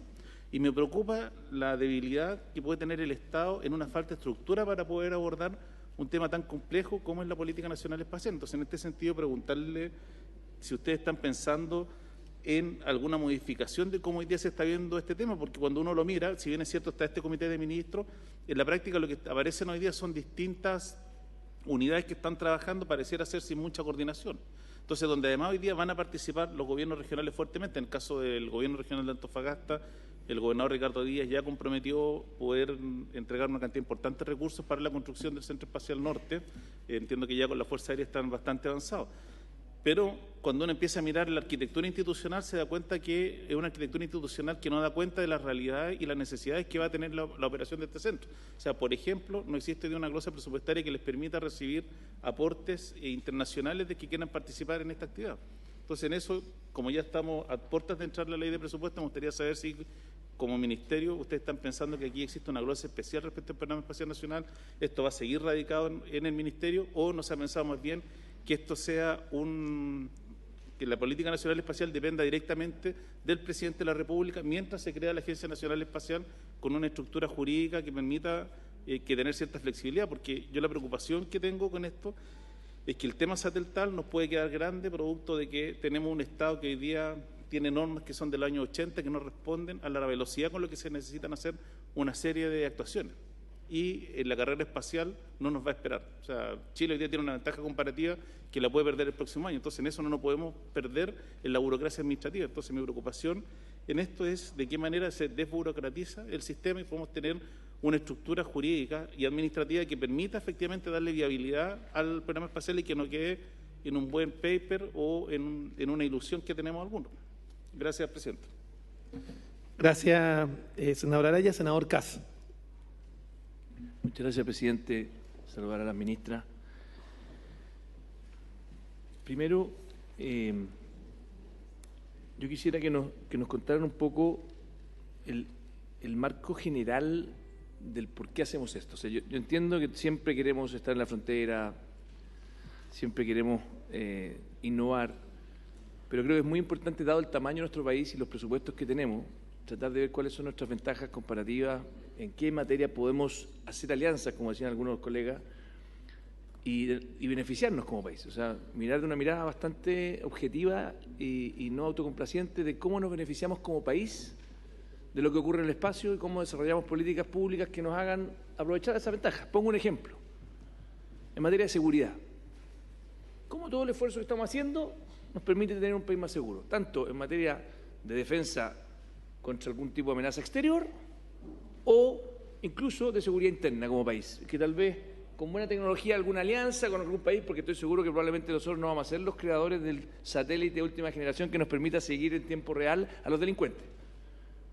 Y me preocupa la debilidad que puede tener el Estado en una falta de estructura para poder abordar un tema tan complejo como es la política nacional espacial. Entonces, en este sentido, preguntarle si ustedes están pensando en alguna modificación de cómo hoy día se está viendo este tema, porque cuando uno lo mira, si bien es cierto está este comité de ministros, en la práctica lo que aparecen hoy día son distintas unidades que están trabajando, pareciera ser sin mucha coordinación. Entonces, donde además hoy día van a participar los gobiernos regionales fuertemente, en el caso del gobierno regional de Antofagasta, el gobernador Ricardo Díaz ya comprometió poder entregar una cantidad importante de recursos para la construcción del Centro Espacial Norte. Entiendo que ya con la Fuerza Aérea están bastante avanzados. Pero cuando uno empieza a mirar la arquitectura institucional se da cuenta que es una arquitectura institucional que no da cuenta de las realidades y las necesidades que va a tener la operación de este centro. O sea, por ejemplo, no existe una glosa presupuestaria que les permita recibir aportes internacionales de que quieran participar en esta actividad. Entonces, en eso, como ya estamos a puertas de entrar la ley de presupuesto, me gustaría saber si como ministerio ustedes están pensando que aquí existe una glosa especial respecto al Programa Espacial Nacional, esto va a seguir radicado en el ministerio o no se ha pensado más bien que esto sea que la política nacional espacial dependa directamente del presidente de la República mientras se crea la Agencia Nacional Espacial con una estructura jurídica que permita que tener cierta flexibilidad, porque yo la preocupación que tengo con esto es que el tema satelital nos puede quedar grande producto de que tenemos un Estado que hoy día tiene normas que son del año 80 que no responden a la velocidad con lo que se necesitan hacer una serie de actuaciones. Y en la carrera espacial no nos va a esperar. O sea, Chile hoy día tiene una ventaja comparativa que la puede perder el próximo año. Entonces, en eso no nos podemos perder en la burocracia administrativa. Entonces, mi preocupación en esto es de qué manera se desburocratiza el sistema y podemos tener una estructura jurídica y administrativa que permita efectivamente darle viabilidad al programa espacial y que no quede en un buen paper o en una ilusión que tenemos algunos. Gracias, presidente. Gracias, senador Araya. Senador Cas. Muchas gracias, presidente. Saludar a la ministra. Primero, yo quisiera que nos contaran un poco el marco general del por qué hacemos esto. O sea, yo entiendo que siempre queremos estar en la frontera, siempre queremos innovar, pero creo que es muy importante, dado el tamaño de nuestro país y los presupuestos que tenemos, tratar de ver cuáles son nuestras ventajas comparativas, en qué materia podemos hacer alianzas, como decían algunos colegas, y beneficiarnos como país. O sea, mirar de una mirada bastante objetiva y no autocomplaciente de cómo nos beneficiamos como país de lo que ocurre en el espacio y cómo desarrollamos políticas públicas que nos hagan aprovechar esa ventaja. Pongo un ejemplo. En materia de seguridad. ¿Cómo todo el esfuerzo que estamos haciendo nos permite tener un país más seguro? Tanto en materia de defensa contra algún tipo de amenaza exterior o incluso de seguridad interna como país, que tal vez con buena tecnología alguna alianza con algún país, porque estoy seguro que probablemente nosotros no vamos a ser los creadores del satélite de última generación que nos permita seguir en tiempo real a los delincuentes.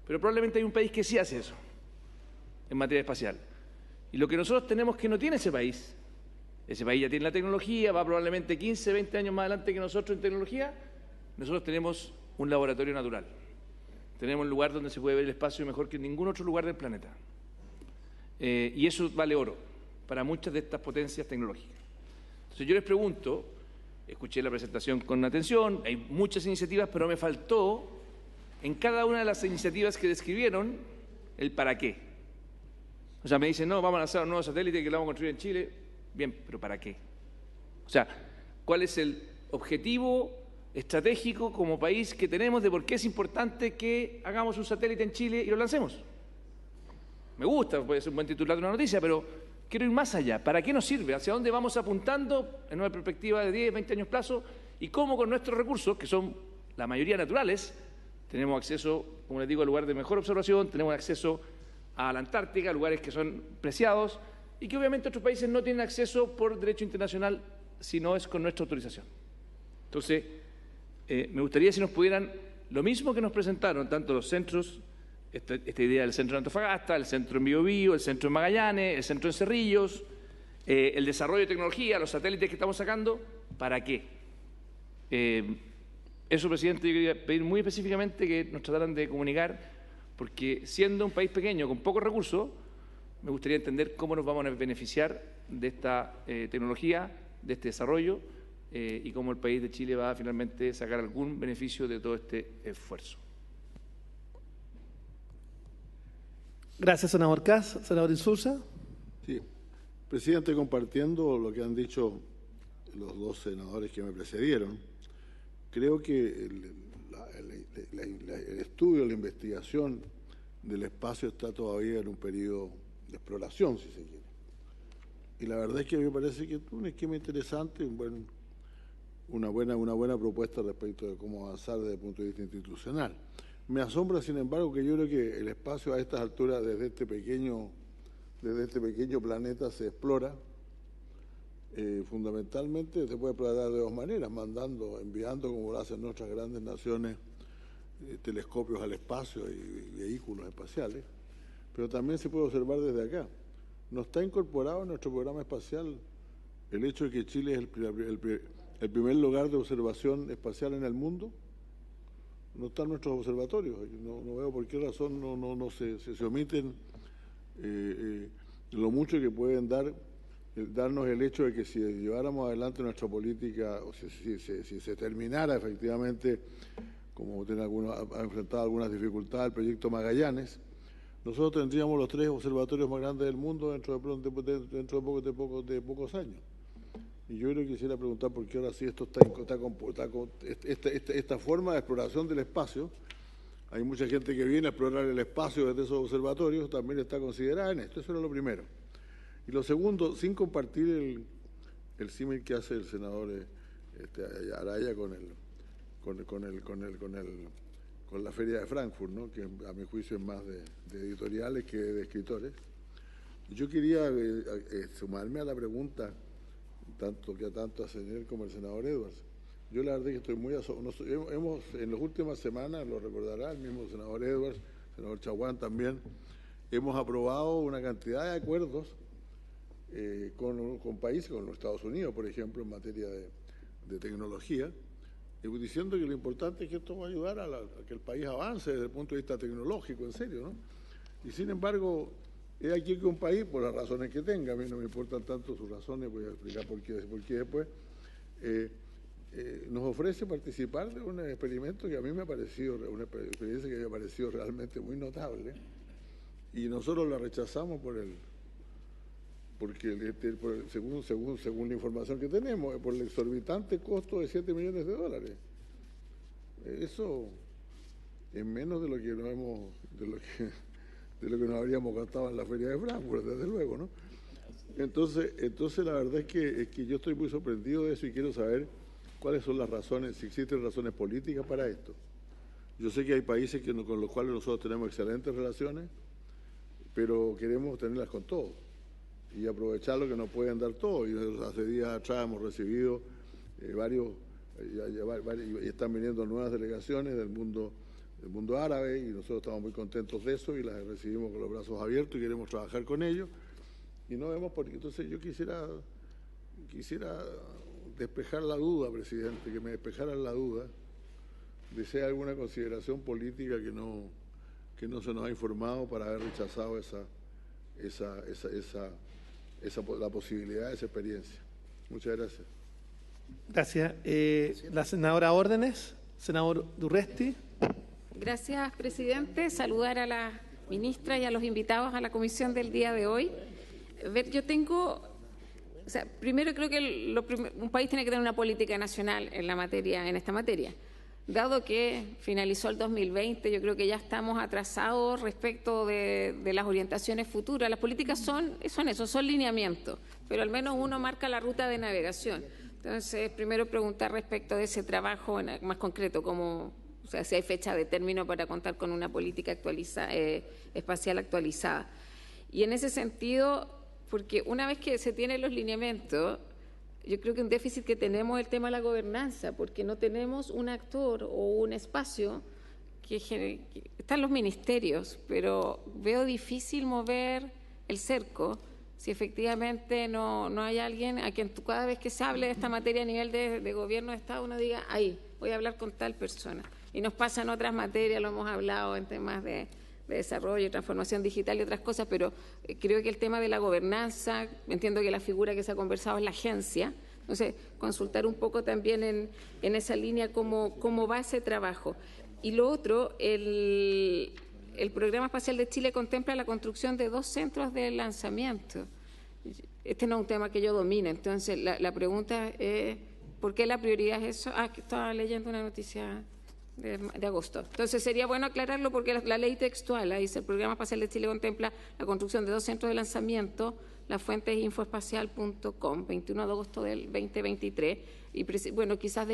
Pero probablemente hay un país que sí hace eso en materia espacial. Y lo que nosotros tenemos que no tiene ese país ya tiene la tecnología, va probablemente 15, 20 años más adelante que nosotros en tecnología, nosotros tenemos un laboratorio natural. Tenemos un lugar donde se puede ver el espacio mejor que en ningún otro lugar del planeta. Y eso vale oro para muchas de estas potencias tecnológicas. Entonces yo les pregunto, escuché la presentación con atención, hay muchas iniciativas, pero me faltó, en cada una de las iniciativas que describieron, el para qué. O sea, me dicen, no, vamos a lanzar un nuevo satélite que lo vamos a construir en Chile. Bien, pero ¿para qué? O sea, ¿cuál es el objetivo estratégico como país que tenemos de por qué es importante que hagamos un satélite en Chile y lo lancemos? Me gusta, puede ser un buen titular de una noticia, pero quiero ir más allá. ¿Para qué nos sirve? ¿Hacia dónde vamos apuntando en una perspectiva de 10, 20 años plazo? ¿Y cómo con nuestros recursos, que son la mayoría naturales, tenemos acceso, como les digo, a lugares de mejor observación, tenemos acceso a la Antártica, lugares que son preciados y que obviamente otros países no tienen acceso por derecho internacional si no es con nuestra autorización? Entonces, me gustaría si nos pudieran, lo mismo que nos presentaron tanto los centros, esta idea del centro de Antofagasta, el centro en Biobío, el centro en Magallanes, el centro en Cerrillos, el desarrollo de tecnología, los satélites que estamos sacando, ¿para qué? Eso, presidente, yo quería pedir muy específicamente que nos trataran de comunicar, porque siendo un país pequeño con pocos recursos, me gustaría entender cómo nos vamos a beneficiar de esta tecnología, de este desarrollo, y cómo el país de Chile va a finalmente sacar algún beneficio de todo este esfuerzo. Gracias, senador Kass. Senador Insulza. Sí, presidente, compartiendo lo que han dicho los dos senadores que me precedieron, creo que el estudio, la investigación del espacio está todavía en un periodo de exploración, si se quiere. Y la verdad es que a mí me parece que es un esquema interesante, una buena propuesta respecto de cómo avanzar desde el punto de vista institucional. Me asombra, sin embargo, que yo creo que el espacio a estas alturas desde este pequeño planeta se explora. Fundamentalmente se puede explorar de dos maneras, enviando, como lo hacen nuestras grandes naciones, telescopios al espacio y vehículos espaciales, pero también se puede observar desde acá. No está incorporado en nuestro programa espacial el hecho de que Chile es el primer lugar de observación espacial en el mundo. No están nuestros observatorios. No veo por qué razón se omiten lo mucho que pueden darnos el hecho de que si lleváramos adelante nuestra política, o si se terminara efectivamente, como ha enfrentado algunas dificultades el proyecto Magallanes, nosotros tendríamos los 3 observatorios más grandes del mundo dentro de pocos años. Y yo creo que quisiera preguntar por qué ahora sí esto esta forma de exploración del espacio. Hay mucha gente que viene a explorar el espacio desde esos observatorios, también está considerada en esto. Eso era lo primero. Y lo segundo, sin compartir el símil que hace el senador Araya con la Feria de Frankfurt, ¿no?, que a mi juicio es más de editoriales que de escritores. Yo quería sumarme a la pregunta tanto hace él como el senador Edwards. Yo la verdad es que estoy muy asombrado. En las últimas semanas, lo recordará el mismo senador Edwards, el senador Chaguán también, hemos aprobado una cantidad de acuerdos con países, con los Estados Unidos, por ejemplo, en materia de tecnología, diciendo que lo importante es que esto va a ayudar a que el país avance desde el punto de vista tecnológico, en serio, ¿no? Y sin embargo, es aquí que un país, por las razones que tenga, a mí no me importan tanto sus razones, voy a explicar por qué después, nos ofrece participar de un experimento que a mí me ha parecido, una experiencia que me ha parecido realmente muy notable, y nosotros la rechazamos según la información que tenemos, por el exorbitante costo de $7 millones. Eso es menos de lo que nos habríamos gastado en la Feria de Frankfurt, desde luego, ¿no? Entonces la verdad es que yo estoy muy sorprendido de eso y quiero saber cuáles son las razones, si existen razones políticas para esto. Yo sé que hay países con los cuales nosotros tenemos excelentes relaciones, pero queremos tenerlas con todos y aprovechar lo que nos pueden dar todos. Y hace días atrás hemos recibido y están viniendo nuevas delegaciones del mundo árabe, y nosotros estamos muy contentos de eso y las recibimos con los brazos abiertos y queremos trabajar con ellos. Y no vemos por qué. Entonces yo quisiera despejar la duda, presidente, que me despejaran la duda de si hay alguna consideración política que no se nos ha informado para haber rechazado la posibilidad de esa experiencia. Muchas gracias. Gracias. La senadora Órdenes, senador Durresti. Gracias, presidente. Saludar a la ministra y a los invitados a la comisión del día de hoy. Yo tengo, primero creo que un país tiene que tener una política nacional en esta materia. Dado que finalizó el 2020, yo creo que ya estamos atrasados respecto de las orientaciones futuras. Las políticas son eso, son lineamientos, pero al menos uno marca la ruta de navegación. Entonces, primero preguntar respecto de ese trabajo más concreto, si hay fecha de término para contar con una política espacial actualizada. Y en ese sentido, porque una vez que se tienen los lineamientos, yo creo que un déficit que tenemos es el tema de la gobernanza, porque no tenemos un actor o un espacio que están los ministerios, pero veo difícil mover el cerco si efectivamente no hay alguien a quien cada vez que se hable de esta materia a nivel de gobierno de Estado uno diga, ahí, voy a hablar con tal persona. Y nos pasa en otras materias, lo hemos hablado en temas de desarrollo, transformación digital y otras cosas, pero creo que el tema de la gobernanza, entiendo que la figura que se ha conversado es la agencia, entonces consultar un poco también en esa línea cómo va ese trabajo. Y lo otro, el Programa Espacial de Chile contempla la construcción de 2 centros de lanzamiento. Este no es un tema que yo domine, entonces la pregunta es, ¿por qué la prioridad es eso? Que estaba leyendo una noticia de agosto. Entonces sería bueno aclararlo porque la ley textual, ahí dice, el Programa Espacial de Chile contempla la construcción de 2 centros de lanzamiento, la fuente es infoespacial.com, 21 de agosto del 2023, y quizás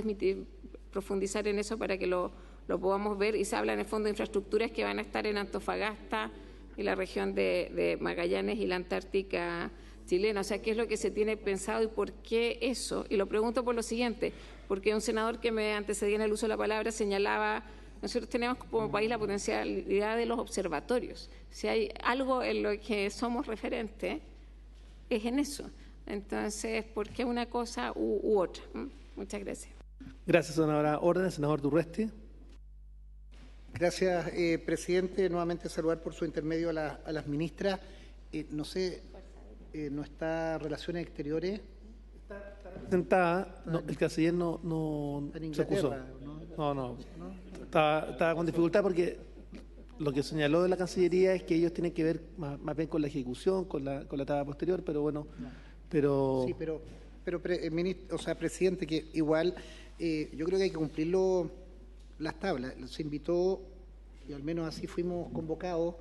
profundizar en eso para que lo podamos ver, y se habla en el fondo de infraestructuras que van a estar en Antofagasta y la región de Magallanes y la Antártica chilena. O sea, ¿qué es lo que se tiene pensado y por qué eso? Y lo pregunto por lo siguiente, porque un senador que me antecedía en el uso de la palabra señalaba, nosotros tenemos como país la potencialidad de los observatorios. Si hay algo en lo que somos referentes, es en eso. Entonces, ¿por qué una cosa u otra? Muchas gracias. Gracias, senadora Ordaz. Senador Durresti. Gracias, presidente. Nuevamente saludar por su intermedio a las ministras. No sé, ¿no está Relaciones Exteriores? Está representada, el canciller no se acusó. No. Estaba con dificultad porque lo que señaló de la Cancillería es que ellos tienen que ver más bien con la ejecución, con la etapa posterior, pero bueno, Sí, pero presidente, que igual yo creo que hay que cumplir las tablas. Se invitó, y al menos así fuimos convocados,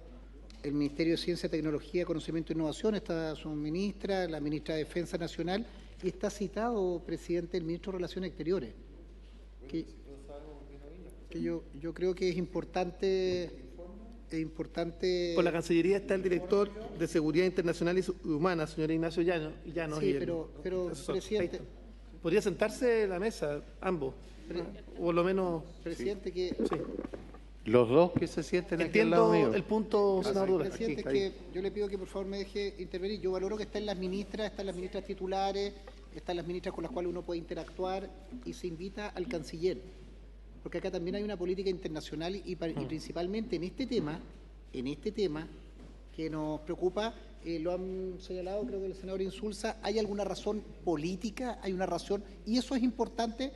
el Ministerio de Ciencia, Tecnología, Conocimiento e Innovación, está su ministra, la ministra de Defensa Nacional, y está citado, presidente, el ministro de Relaciones Exteriores. Que yo creo que es importante. Por la Cancillería está el director de Seguridad Internacional y Humana, señor Ignacio Llanos. Sí, pero presidente. ¿Podría sentarse en la mesa, ambos? O lo menos. Presidente, sí. Los dos que se sienten aquí al lado mío. El punto, senador Dura. Presidente, es que yo le pido que por favor me deje intervenir. Yo valoro que están las ministras titulares, están las ministras con las cuales uno puede interactuar y se invita al canciller. Porque acá también hay una política internacional y principalmente en este tema que nos preocupa, lo han señalado creo que el senador Insulza, hay alguna razón política, hay una razón, y eso es importante.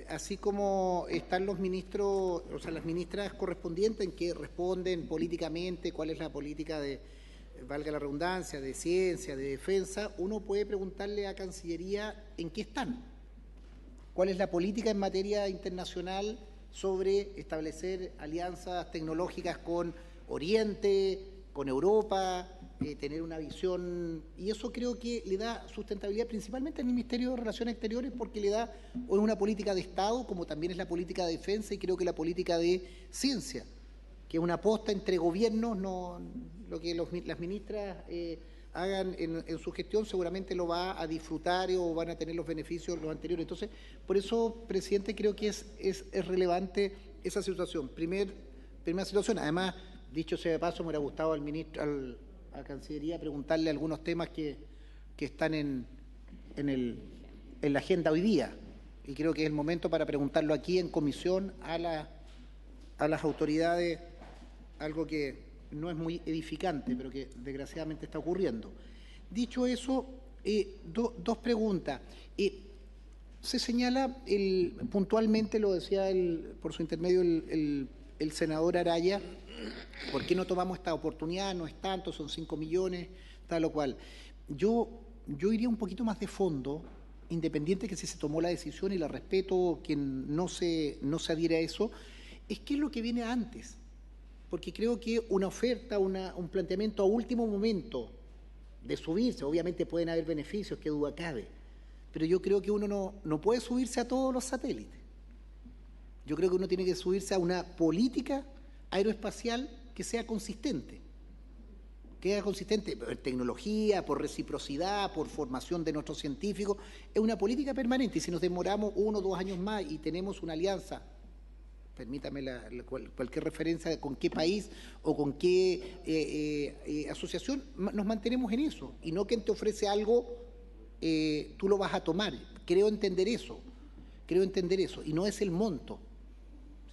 Así como están los ministros, o sea, las ministras correspondientes en que responden políticamente cuál es la política de, valga la redundancia, de ciencia, de defensa, uno puede preguntarle a Cancillería en qué están. ¿Cuál es la política en materia internacional sobre establecer alianzas tecnológicas con Oriente, con Europa, tener una visión? Y eso creo que le da sustentabilidad principalmente al Ministerio de Relaciones Exteriores porque le da una política de Estado como también es la política de defensa y creo que la política de ciencia, que es una aposta entre gobiernos, lo que las ministras hagan en su gestión seguramente lo va a disfrutar o van a tener los beneficios los anteriores. Entonces, por eso, presidente, creo que es relevante esa situación. Primera situación. Además, dicho sea de paso, me hubiera gustado a Cancillería preguntarle algunos temas que están en la agenda hoy día. Y creo que es el momento para preguntarlo aquí en comisión a las autoridades, algo que no es muy edificante, pero que desgraciadamente está ocurriendo. Dicho eso, dos preguntas. Se señala, puntualmente lo decía por su intermedio el el senador Araya, ¿por qué no tomamos esta oportunidad? No es tanto, son 5 millones, tal o cual. Yo iría un poquito más de fondo, independiente que si se tomó la decisión, y la respeto quien no se adhiere a eso, es qué es lo que viene antes. Porque creo que una oferta, un planteamiento a último momento de subirse, obviamente pueden haber beneficios, qué duda cabe, pero yo creo que uno no puede subirse a todos los satélites. Yo creo que uno tiene que subirse a una política aeroespacial que sea consistente. Por tecnología, por reciprocidad, por formación de nuestros científicos. Es una política permanente, y si nos demoramos 1 o 2 años más y tenemos una alianza, permítame cualquier referencia con qué país o con qué asociación, nos mantenemos en eso, y no quien te ofrece algo, tú lo vas a tomar. Creo entender eso, y no es el monto.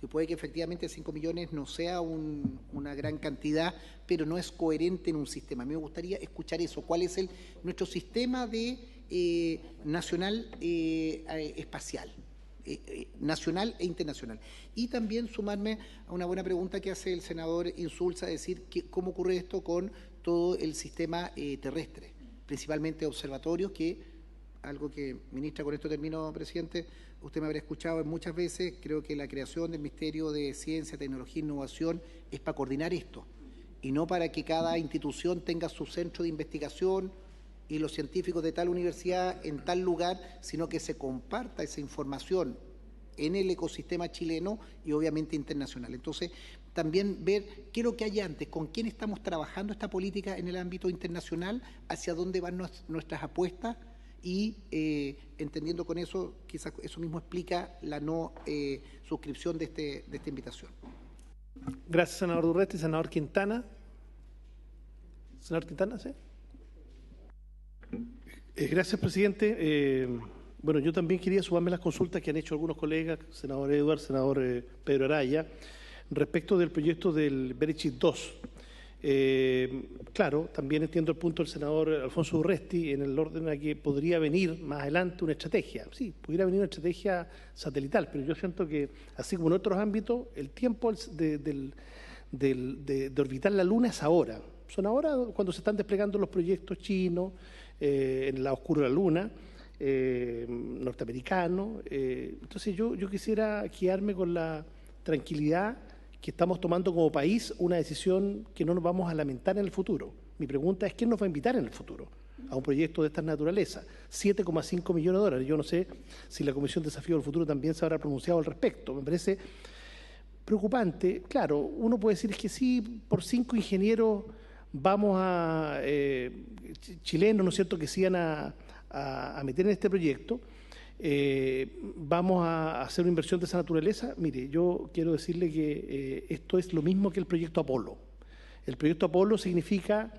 Se puede que efectivamente 5 millones no sea una gran cantidad, pero no es coherente en un sistema. A mí me gustaría escuchar eso. ¿Cuál es nuestro sistema de nacional espacial? Nacional e internacional. Y también sumarme a una buena pregunta que hace el senador Insulza, decir cómo ocurre esto con todo el sistema terrestre, principalmente observatorios, algo que, ministra, con esto termino, presidente, usted me habrá escuchado muchas veces. Creo que la creación del Ministerio de Ciencia, Tecnología e Innovación es para coordinar esto, y no para que cada institución tenga su centro de investigación y los científicos de tal universidad en tal lugar, sino que se comparta esa información en el ecosistema chileno y obviamente internacional. Entonces, también ver qué es lo que hay antes, con quién estamos trabajando esta política en el ámbito internacional, hacia dónde van nuestras apuestas, y entendiendo con eso, quizás eso mismo explica la no suscripción de esta invitación. Gracias, senador Durresti. Senador Quintana. Senador Quintana, ¿sí? Gracias, presidente. Bueno, yo también quería sumarme a las consultas que han hecho algunos colegas, senador Edward, senador Pedro Araya, respecto del proyecto del Berechit 2. Claro, también entiendo el punto del senador Alfonso Durresti en el orden a que podría venir más adelante una estrategia. Sí, pudiera venir una estrategia satelital, pero yo siento que, así como en otros ámbitos, el tiempo de orbitar la Luna es ahora. Son ahora cuando se están desplegando los proyectos chinos, en el lado oscuro de la Luna, norteamericano. Entonces yo quisiera quedarme con la tranquilidad que estamos tomando como país una decisión que no nos vamos a lamentar en el futuro. Mi pregunta es, ¿quién nos va a invitar en el futuro a un proyecto de esta naturaleza? 7,5 millones de dólares. Yo no sé si la Comisión de Desafío del Futuro también se habrá pronunciado al respecto. Me parece preocupante. Claro, uno puede decir que sí, por 5 ingenieros vamos a chilenos, ¿no es cierto?, que se iban a meter en este proyecto. Vamos a hacer una inversión de esa naturaleza. Mire, yo quiero decirle que esto es lo mismo que el proyecto Apolo. El proyecto Apolo significa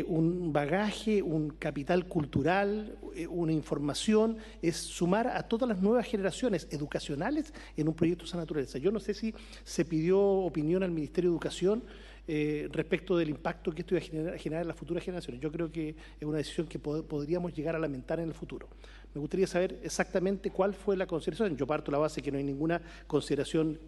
un bagaje, un capital cultural, una información, es sumar a todas las nuevas generaciones educacionales en un proyecto de esa naturaleza. Yo no sé si se pidió opinión al Ministerio de Educación respecto del impacto que esto iba a generar en las futuras generaciones. Yo creo que es una decisión que podríamos llegar a lamentar en el futuro. Me gustaría saber exactamente cuál fue la consideración. Yo parto de la base que no hay ninguna consideración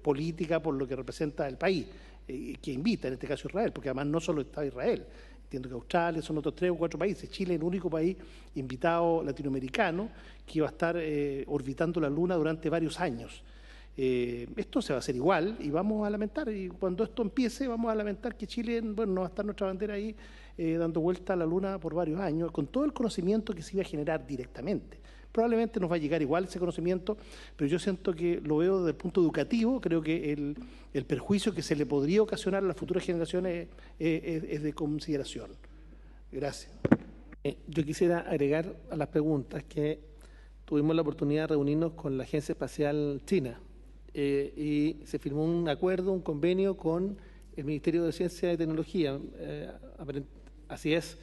política por lo que representa el país, que invita, en este caso Israel, porque además no solo está Israel. Entiendo que Australia, son otros 3 o 4 países. Chile es el único país invitado latinoamericano que va a estar orbitando la Luna durante varios años. Esto se va a hacer igual y vamos a lamentar, y cuando esto empiece vamos a lamentar que Chile, bueno, no va a estar nuestra bandera ahí dando vuelta a la Luna por varios años, con todo el conocimiento que se iba a generar directamente. Probablemente nos va a llegar igual ese conocimiento, pero yo siento que lo veo desde el punto educativo. Creo que el perjuicio que se le podría ocasionar a las futuras generaciones es de consideración. Gracias. Yo quisiera agregar a las preguntas que tuvimos la oportunidad de reunirnos con la Agencia Espacial China y se firmó un acuerdo, un convenio con el Ministerio de Ciencia y Tecnología, así es,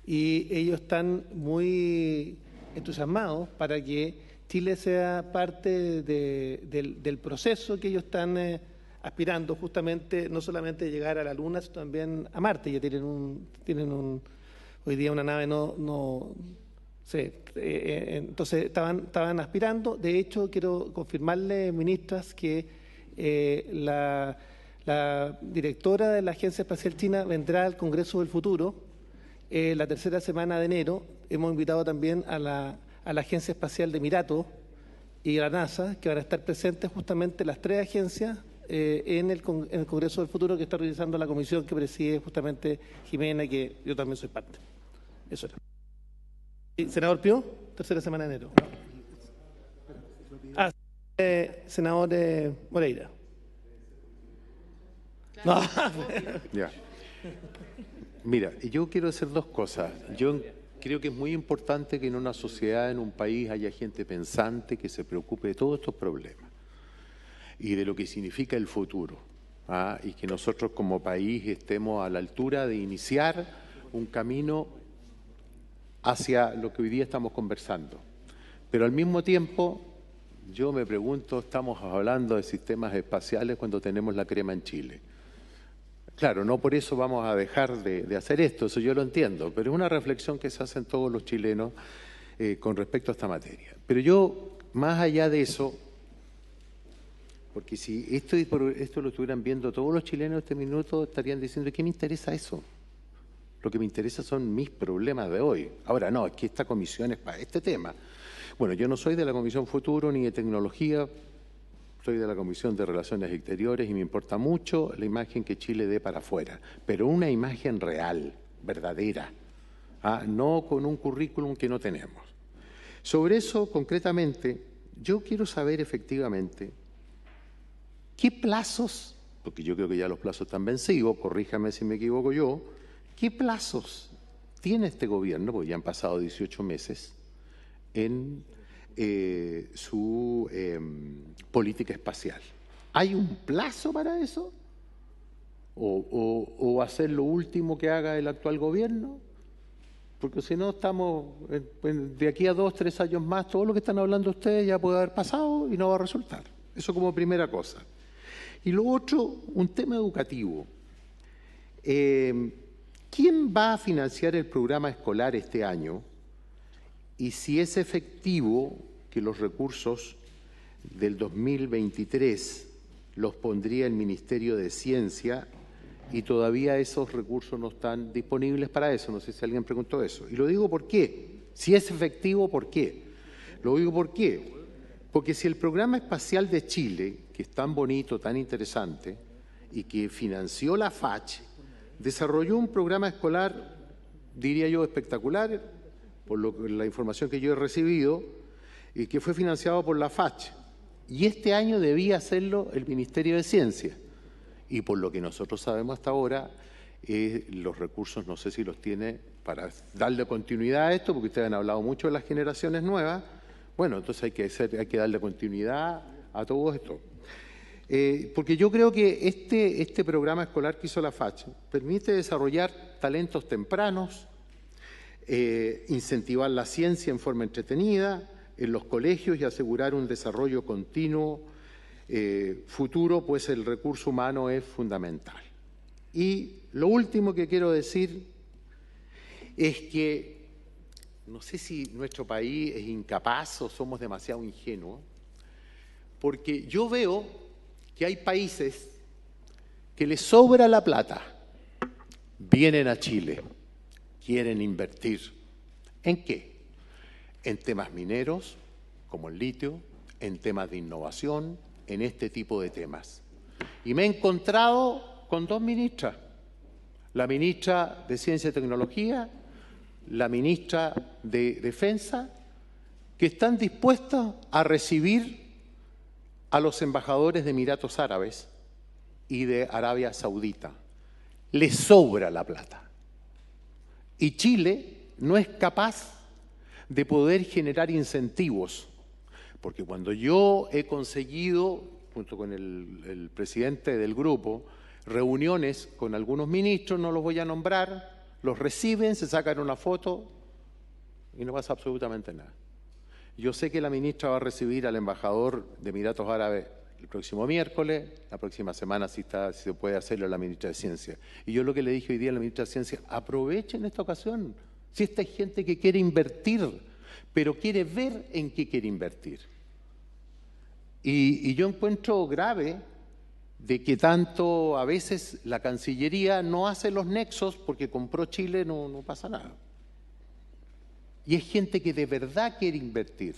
y ellos están muy entusiasmados para que Chile sea parte del proceso que ellos están aspirando, justamente no solamente llegar a la Luna, sino también a Marte. Ya tienen hoy día una nave entonces estaban aspirando. De hecho, quiero confirmarle, ministras, que La directora de la Agencia Espacial China vendrá al Congreso del Futuro la tercera semana de enero. Hemos invitado también a la Agencia Espacial de Emiratos y a la NASA, que van a estar presentes justamente las tres agencias en el Congreso del Futuro que está realizando la comisión que preside justamente Jimena, que yo también soy parte. Eso era. ¿Y, senador Pío? Tercera semana de enero. Senador Moreira. No. Ya. Mira, yo quiero hacer dos cosas. Yo creo que es muy importante que en una sociedad, en un país, haya gente pensante que se preocupe de todos estos problemas y de lo que significa el futuro. Y que nosotros como país estemos a la altura de iniciar un camino hacia lo que hoy día estamos conversando. Pero al mismo tiempo, yo me pregunto, estamos hablando de sistemas espaciales cuando tenemos la crema en Chile. Claro, no por eso vamos a dejar de hacer esto, eso yo lo entiendo, pero es una reflexión que se hacen todos los chilenos con respecto a esta materia. Pero yo, más allá de eso, porque si esto lo estuvieran viendo todos los chilenos en este minuto, estarían diciendo, ¿qué me interesa eso? Lo que me interesa son mis problemas de hoy. Ahora, no, es que esta comisión es para este tema. Bueno, yo no soy de la Comisión Futuro ni de Tecnología, soy de la Comisión de Relaciones Exteriores y me importa mucho la imagen que Chile dé para afuera, pero una imagen real, verdadera, no con un currículum que no tenemos. Sobre eso, concretamente, yo quiero saber efectivamente qué plazos, porque yo creo que ya los plazos están vencidos, corríjame si me equivoco yo, ¿qué plazos tiene este gobierno, porque ya han pasado 18 meses, en su política espacial? ¿Hay un plazo para eso? ¿O hacer lo último que haga el actual gobierno? Porque si no estamos, de aquí a 2, 3 años más, todo lo que están hablando ustedes ya puede haber pasado y no va a resultar. Eso como primera cosa. Y lo otro, un tema educativo. ¿Quién va a financiar el programa escolar este año? Y si es efectivo que los recursos del 2023 los pondría el Ministerio de Ciencia y todavía esos recursos no están disponibles para eso. No sé si alguien preguntó eso. Y lo digo ¿por qué? Si es efectivo, ¿por qué? Lo digo ¿por qué? Porque si el programa espacial de Chile, que es tan bonito, tan interesante, y que financió la FACH, desarrolló un programa escolar, diría yo, espectacular, por la información que yo he recibido, y que fue financiado por la FACH. Y este año debía hacerlo el Ministerio de Ciencia. Y por lo que nosotros sabemos hasta ahora, los recursos no sé si los tiene para darle continuidad a esto, porque ustedes han hablado mucho de las generaciones nuevas. Bueno, entonces hay que darle continuidad a todo esto. Porque yo creo que este programa escolar que hizo la FACH permite desarrollar talentos tempranos, incentivar la ciencia en forma entretenida en los colegios y asegurar un desarrollo continuo futuro, pues el recurso humano es fundamental. Y lo último que quiero decir es que no sé si nuestro país es incapaz o somos demasiado ingenuos, porque yo veo que hay países que les sobra la plata, vienen a Chile, quieren invertir. ¿En qué? En temas mineros, como el litio, en temas de innovación, en este tipo de temas. Y me he encontrado con 2 ministras, la ministra de Ciencia y Tecnología, la ministra de Defensa, que están dispuestas a recibir a los embajadores de Emiratos Árabes y de Arabia Saudita. Les sobra la plata. Y Chile no es capaz de poder generar incentivos, porque cuando yo he conseguido, junto con el presidente del grupo, reuniones con algunos ministros, no los voy a nombrar, los reciben, se sacan una foto y no pasa absolutamente nada. Yo sé que la ministra va a recibir al embajador de Emiratos Árabes el próximo miércoles, la próxima semana si se puede hacerlo la ministra de Ciencia. Y yo lo que le dije hoy día a la ministra de Ciencia, aprovechen esta ocasión. Si esta hay gente que quiere invertir, pero quiere ver en qué quiere invertir. Y yo encuentro grave de que tanto a veces la Cancillería no hace los nexos porque compró Chile, no pasa nada. Y es gente que de verdad quiere invertir.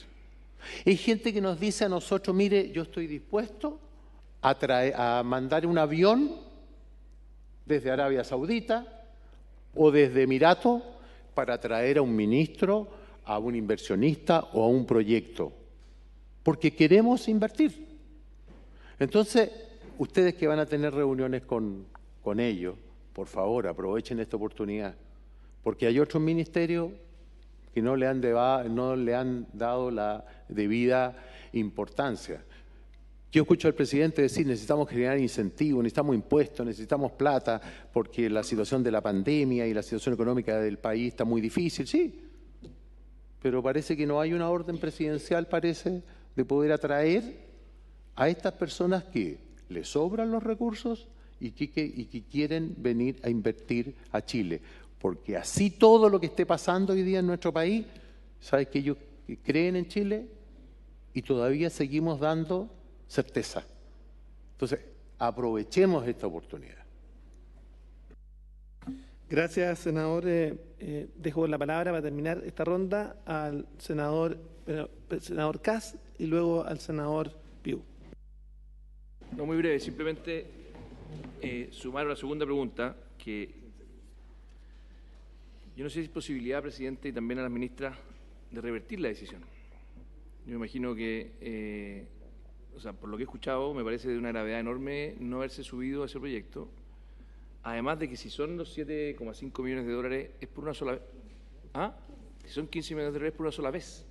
Es gente que nos dice a nosotros, mire, yo estoy dispuesto a mandar un avión desde Arabia Saudita o desde Emiratos para traer a un ministro, a un inversionista o a un proyecto, porque queremos invertir. Entonces, ustedes que van a tener reuniones con ellos, por favor, aprovechen esta oportunidad, porque hay otros ministerios que no le han dado la debida importancia. Yo escucho al presidente decir, necesitamos generar incentivos, necesitamos impuestos, necesitamos plata, porque la situación de la pandemia y la situación económica del país está muy difícil, sí, pero parece que no hay una orden presidencial, de poder atraer a estas personas que les sobran los recursos y que quieren venir a invertir a Chile. Porque así todo lo que esté pasando hoy día en nuestro país, ¿sabes que ellos creen en Chile? Y todavía seguimos dando certeza. Entonces, aprovechemos esta oportunidad. Gracias, senador. Dejo la palabra para terminar esta ronda al senador Kass y luego al senador Piu. No, muy breve, simplemente sumar una segunda pregunta que yo no sé si hay posibilidad, presidente, y también a las ministras, de revertir la decisión. Yo imagino que, por lo que he escuchado, me parece de una gravedad enorme no haberse subido a ese proyecto. Además de que si son los 7,5 millones de dólares es por una sola vez. Si son 15 millones de dólares es por una sola vez.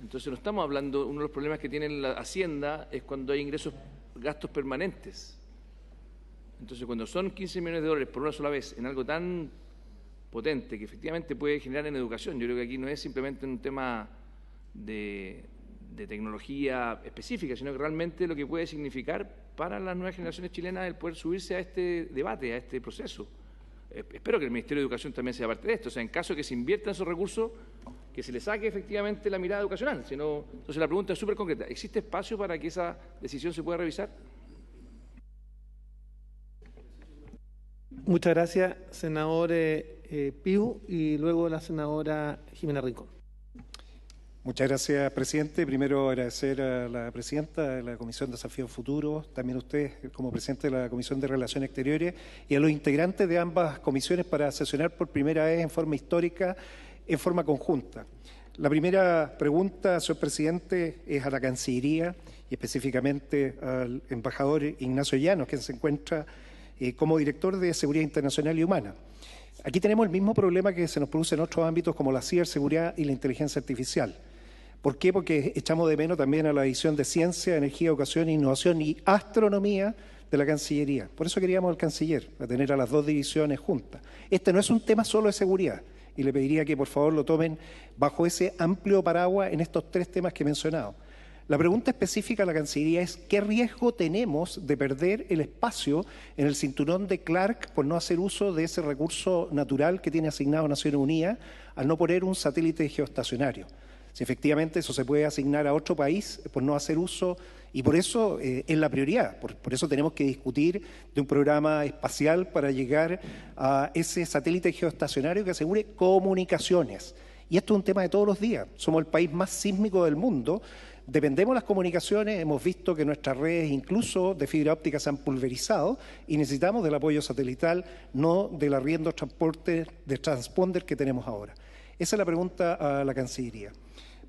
Entonces no estamos hablando, uno de los problemas que tiene la Hacienda es cuando hay gastos permanentes. Entonces cuando son 15 millones de dólares por una sola vez en algo tan potente que efectivamente puede generar en educación, yo creo que aquí no es simplemente un tema de tecnología específica, sino que realmente lo que puede significar para las nuevas generaciones chilenas el poder subirse a este debate, a este proceso. Espero que el Ministerio de Educación también sea parte de esto. O sea, en caso de que se inviertan esos recursos, que se le saque efectivamente la mirada educacional. Entonces la pregunta es súper concreta. ¿Existe espacio para que esa decisión se pueda revisar? Muchas gracias, senador Piu, y luego la senadora Jimena Rincón. Muchas gracias, presidente. Primero agradecer a la presidenta de la Comisión de Desafíos Futuros, también a usted como presidente de la Comisión de Relaciones Exteriores y a los integrantes de ambas comisiones para sesionar por primera vez en forma histórica, en forma conjunta. La primera pregunta, señor presidente, es a la Cancillería y específicamente al embajador Ignacio Llanos, quien se encuentra como director de Seguridad Internacional y Humana. Aquí tenemos el mismo problema que se nos produce en otros ámbitos como la ciberseguridad y la inteligencia artificial. ¿Por qué? Porque echamos de menos también a la división de Ciencia, Energía, Educación, Innovación y Astronomía de la Cancillería. Por eso queríamos al canciller, a tener a las dos divisiones juntas. Este no es un tema solo de seguridad y le pediría que por favor lo tomen bajo ese amplio paraguas en estos tres temas que he mencionado. La pregunta específica a la Cancillería es ¿qué riesgo tenemos de perder el espacio en el cinturón de Clark por no hacer uso de ese recurso natural que tiene asignado Naciones Unidas al no poner un satélite geoestacionario? Si efectivamente eso se puede asignar a otro país por no hacer uso, y por eso es la prioridad, por eso tenemos que discutir de un programa espacial para llegar a ese satélite geoestacionario que asegure comunicaciones. Y esto es un tema de todos los días, somos el país más sísmico del mundo, dependemos de las comunicaciones, hemos visto que nuestras redes incluso de fibra óptica se han pulverizado y necesitamos del apoyo satelital, no del arriendo de transponder que tenemos ahora. Esa es la pregunta a la Cancillería.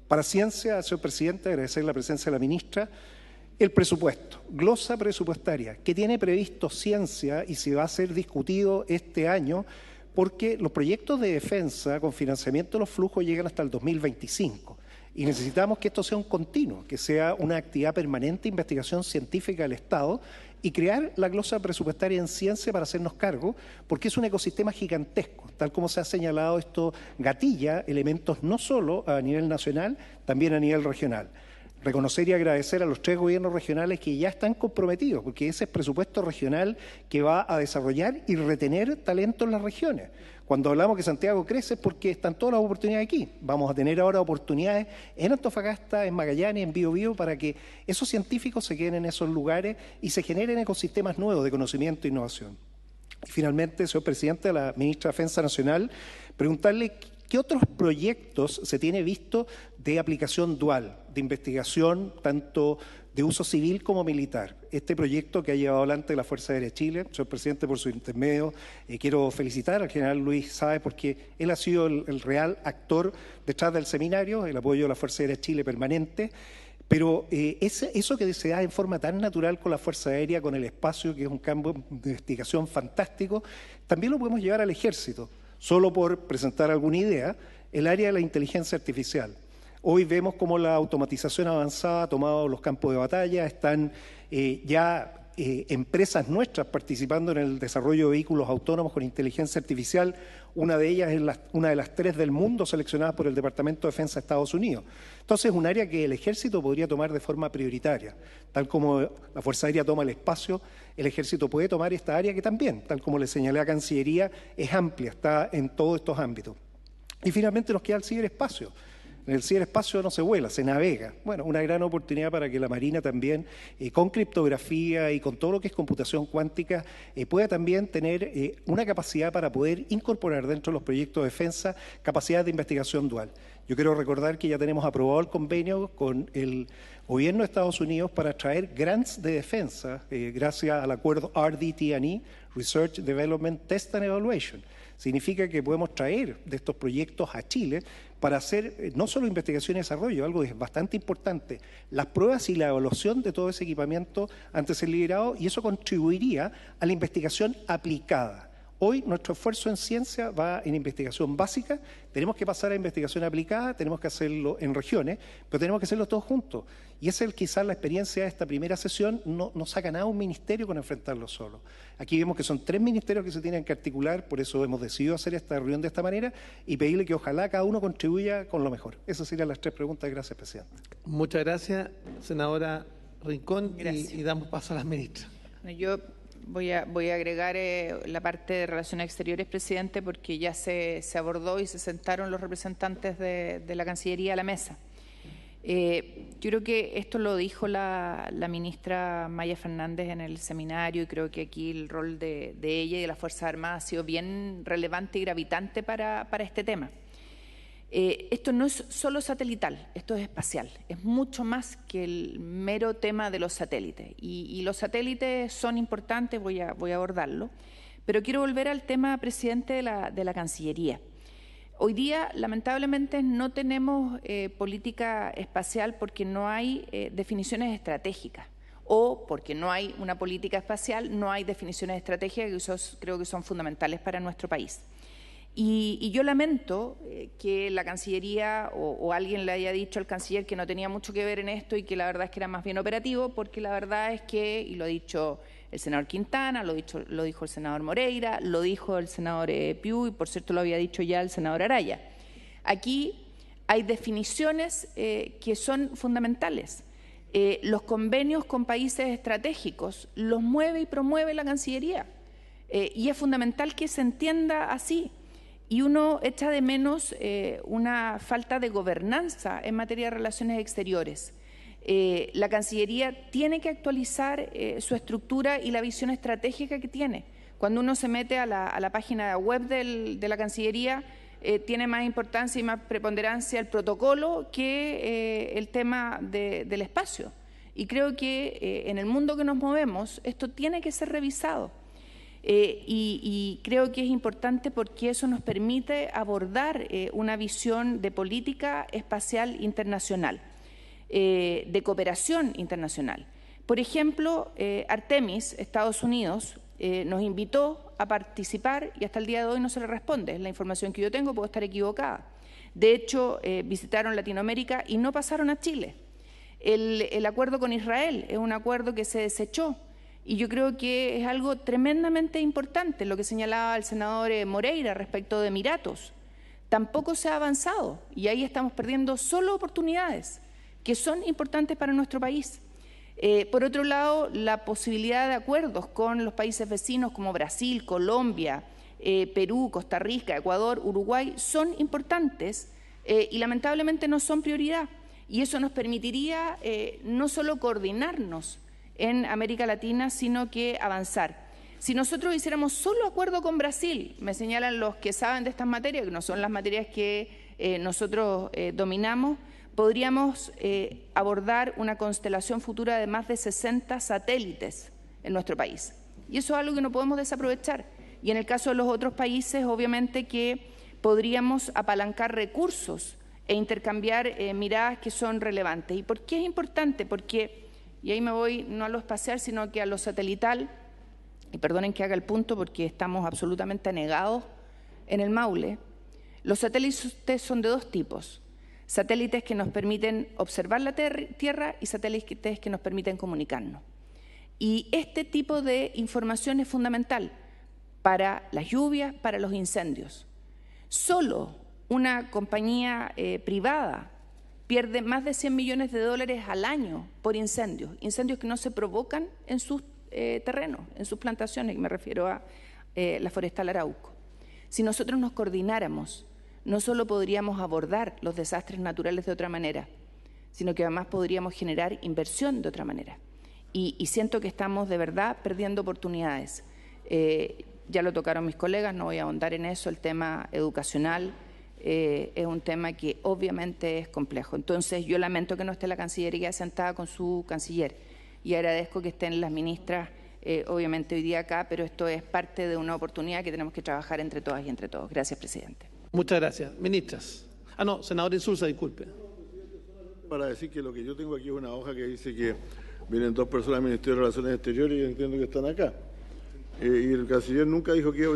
Para Ciencia, señor presidente, agradecer la presencia de la ministra. El presupuesto, glosa presupuestaria, que tiene previsto Ciencia y se va a ser discutido este año porque los proyectos de defensa con financiamiento de los flujos llegan hasta el 2025 y necesitamos que esto sea un continuo, que sea una actividad permanente de investigación científica del Estado y crear la glosa presupuestaria en ciencia para hacernos cargo, porque es un ecosistema gigantesco. Tal como se ha señalado, esto gatilla elementos no solo a nivel nacional, también a nivel regional. reconocer y agradecer a los 3 gobiernos regionales que ya están comprometidos, porque ese es presupuesto regional que va a desarrollar y retener talento en las regiones. Cuando hablamos que Santiago crece es porque están todas las oportunidades aquí. Vamos a tener ahora oportunidades en Antofagasta, en Magallanes, en Biobío, para que esos científicos se queden en esos lugares y se generen ecosistemas nuevos de conocimiento e innovación. Y finalmente, señor presidente, a la ministra de Defensa Nacional, preguntarle qué otros proyectos se tiene visto de aplicación dual, de investigación tanto de uso civil como militar. Este proyecto que ha llevado adelante la Fuerza Aérea de Chile, señor presidente, por su intermedio, quiero felicitar al general Luis Sáez porque él ha sido el real actor detrás del seminario, el apoyo de la Fuerza Aérea de Chile permanente, pero eso que se da en forma tan natural con la Fuerza Aérea, con el espacio, que es un campo de investigación fantástico, también lo podemos llevar al Ejército. Solo por presentar alguna idea, el área de la inteligencia artificial. Hoy vemos cómo la automatización avanzada ha tomado los campos de batalla, están empresas nuestras participando en el desarrollo de vehículos autónomos con inteligencia artificial. Una de ellas es una de las 3 del mundo seleccionadas por el Departamento de Defensa de Estados Unidos. Entonces, es un área que el Ejército podría tomar de forma prioritaria. Tal como la Fuerza Aérea toma el espacio, el Ejército puede tomar esta área que también, tal como le señalé a Cancillería, es amplia, está en todos estos ámbitos. Y finalmente nos queda el ciberespacio. En el ciberespacio no se vuela, se navega. Bueno, una gran oportunidad para que la Marina también, con criptografía y con todo lo que es computación cuántica, pueda también tener una capacidad para poder incorporar dentro de los proyectos de defensa capacidades de investigación dual. Yo quiero recordar que ya tenemos aprobado el convenio con el gobierno de Estados Unidos para traer grants de defensa, gracias al acuerdo RDT&E, Research, Development, Test and Evaluation. Significa que podemos traer de estos proyectos a Chile para hacer no solo investigación y desarrollo, algo que es bastante importante, las pruebas y la evaluación de todo ese equipamiento antes de ser liberado, y eso contribuiría a la investigación aplicada. Hoy nuestro esfuerzo en ciencia va en investigación básica, tenemos que pasar a investigación aplicada, tenemos que hacerlo en regiones, pero tenemos que hacerlo todos juntos. Y esa es quizás la experiencia de esta primera sesión, no saca nada un ministerio con enfrentarlo solo. Aquí vemos que son 3 ministerios que se tienen que articular, por eso hemos decidido hacer esta reunión de esta manera y pedirle que ojalá cada uno contribuya con lo mejor. Esas serían las 3 preguntas. Gracias, presidente. Muchas gracias, senadora Rincón, y damos paso a las ministras. Yo voy a agregar la parte de Relaciones Exteriores, presidente, porque ya se abordó y se sentaron los representantes de la Cancillería a la mesa. Yo creo que esto lo dijo la ministra Maya Fernández en el seminario, y creo que aquí el rol de ella y de las Fuerzas Armadas ha sido bien relevante y gravitante para este tema. Esto no es solo satelital, esto es espacial, es mucho más que el mero tema de los satélites. Y los satélites son importantes, voy a abordarlo, pero quiero volver al tema, presidente, de la Cancillería. Hoy día, lamentablemente, no tenemos política espacial porque no hay definiciones estratégicas, o porque no hay una política espacial, no hay definiciones estratégicas que creo que son fundamentales para nuestro país. Y yo lamento que la Cancillería o alguien le haya dicho al canciller que no tenía mucho que ver en esto y que la verdad es que era más bien operativo, porque la verdad es que, y lo ha dicho el senador Quintana, lo dijo el senador Moreira, lo dijo el senador Piu, y por cierto lo había dicho ya el senador Araya. Aquí hay definiciones que son fundamentales. Los convenios con países estratégicos los mueve y promueve la Cancillería, y es fundamental que se entienda así. Y uno echa de menos una falta de gobernanza en materia de relaciones exteriores. La Cancillería tiene que actualizar su estructura y la visión estratégica que tiene. Cuando uno se mete a la página web de la Cancillería, tiene más importancia y más preponderancia el protocolo que el tema del espacio. Y creo que en el mundo que nos movemos, esto tiene que ser revisado. Y creo que es importante porque eso nos permite abordar una visión de política espacial internacional, de cooperación internacional. Por ejemplo, Artemis, Estados Unidos, nos invitó a participar y hasta el día de hoy no se le responde. Es la información que yo tengo, puedo estar equivocada. De hecho, visitaron Latinoamérica y no pasaron a Chile. El acuerdo con Israel es un acuerdo que se desechó. Y yo creo que es algo tremendamente importante lo que señalaba el senador Moreira respecto de Emiratos. Tampoco se ha avanzado y ahí estamos perdiendo solo oportunidades que son importantes para nuestro país. Por otro lado, la posibilidad de acuerdos con los países vecinos como Brasil, Colombia, Perú, Costa Rica, Ecuador, Uruguay, son importantes y lamentablemente no son prioridad. Y eso nos permitiría no solo coordinarnos en América Latina, sino que avanzar. Si nosotros hiciéramos solo acuerdo con Brasil, me señalan los que saben de estas materias, que no son las materias que nosotros dominamos, podríamos abordar una constelación futura de más de 60 satélites en nuestro país. Y eso es algo que no podemos desaprovechar. Y en el caso de los otros países, obviamente que podríamos apalancar recursos e intercambiar miradas que son relevantes. ¿Y por qué es importante? Porque, y ahí me voy no a lo espacial, sino que a lo satelital, y perdonen que haga el punto porque estamos absolutamente anegados en el Maule, los satélites son de dos tipos. Satélites que nos permiten observar la Tierra y satélites que nos permiten comunicarnos. Y este tipo de información es fundamental para las lluvias, para los incendios. Solo una compañía privada pierde más de 100 millones de dólares al año por incendios que no se provocan en sus terrenos, en sus plantaciones, me refiero a la Forestal Arauco. Si nosotros nos coordináramos, no solo podríamos abordar los desastres naturales de otra manera, sino que además podríamos generar inversión de otra manera. Y siento que estamos de verdad perdiendo oportunidades. Ya lo tocaron mis colegas, no voy a ahondar en eso, el tema educacional es un tema que obviamente es complejo. Entonces yo lamento que no esté la Cancillería sentada con su canciller y agradezco que estén las ministras obviamente hoy día acá, pero esto es parte de una oportunidad que tenemos que trabajar entre todas y entre todos. Gracias, presidente. Muchas gracias. Ministras. No, senador Insulza, disculpe. Para decir que lo que yo tengo aquí es una hoja que dice que vienen dos personas del Ministerio de Relaciones Exteriores y yo entiendo que están acá. Y el canciller nunca dijo que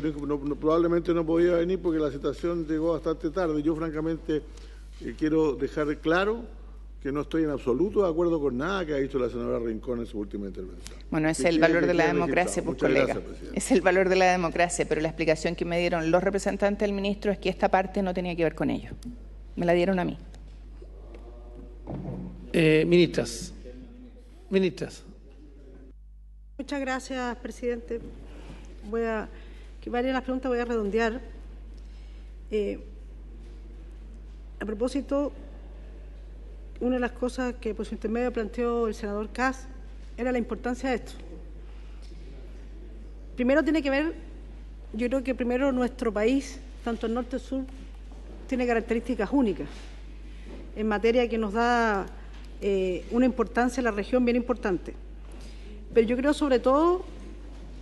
probablemente no podía venir porque la citación llegó bastante tarde. Yo francamente quiero dejar claro que no estoy en absoluto de acuerdo con nada que ha dicho la senadora Rincón en su última intervención. Bueno, es el valor de la democracia, pues, colega. Es el valor de la democracia, pero la explicación que me dieron los representantes del ministro es que esta parte no tenía que ver con ello. Me la dieron a mí. Ministras. Muchas gracias, presidente. Que varias de las preguntas voy a redondear. A propósito, una de las cosas que por su intermedio planteó el senador Kass era la importancia de esto. Primero tiene que ver, yo creo que primero nuestro país, tanto el norte y el sur, tiene características únicas en materia que nos da una importancia en la región bien importante. Pero yo creo sobre todo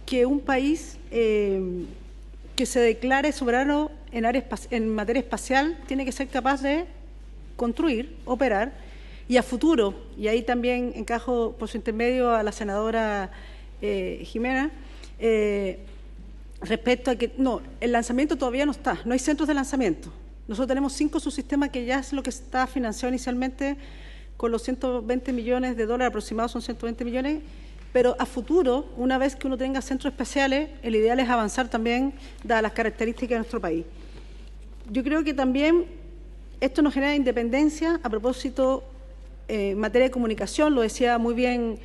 que un país que se declare soberano en materia espacial tiene que ser capaz de construir, operar, y a futuro, y ahí también encajo por su intermedio a la senadora Jimena, respecto a que el lanzamiento todavía no está, no hay centros de lanzamiento. Nosotros tenemos 5 subsistemas que ya es lo que está financiado inicialmente con los 120 millones de dólares aproximados, son 120 millones, pero a futuro, una vez que uno tenga centros especiales, el ideal es avanzar también, dadas las características de nuestro país. Yo creo que también esto nos genera independencia a propósito en materia de comunicación, lo decía muy bien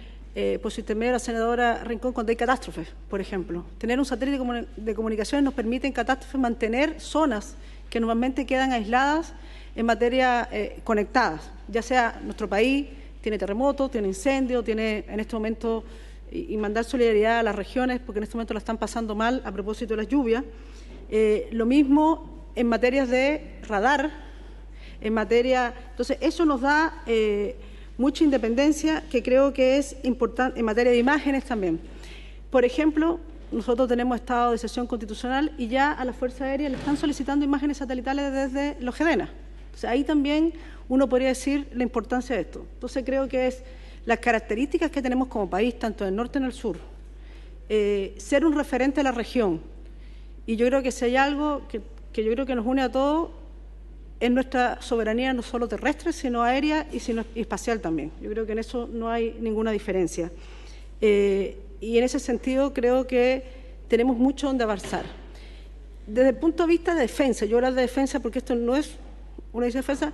por su intermedio la senadora Rincón, cuando hay catástrofes, por ejemplo. Tener un satélite de comunicaciones nos permite en catástrofes mantener zonas que normalmente quedan aisladas en materia conectadas, ya sea nuestro país tiene terremotos, tiene incendios, tiene en este momento, y mandar solidaridad a las regiones, porque en este momento la están pasando mal a propósito de las lluvias. Lo mismo en materias de radar, en materia... Entonces, eso nos da mucha independencia, que creo que es importante en materia de imágenes también. Por ejemplo, nosotros tenemos estado de excepción constitucional y ya a la Fuerza Aérea le están solicitando imágenes satelitales desde los GEDENA. O sea, ahí también uno podría decir la importancia de esto. Entonces, creo que es las características que tenemos como país, tanto en el norte como en el sur, ser un referente de la región. Y yo creo que si hay algo que yo creo que nos une a todos, es nuestra soberanía no solo terrestre, sino aérea y espacial también. Yo creo que en eso no hay ninguna diferencia. Y en ese sentido creo que tenemos mucho donde avanzar. Desde el punto de vista de defensa, yo hablo de defensa porque esto no es una defensa,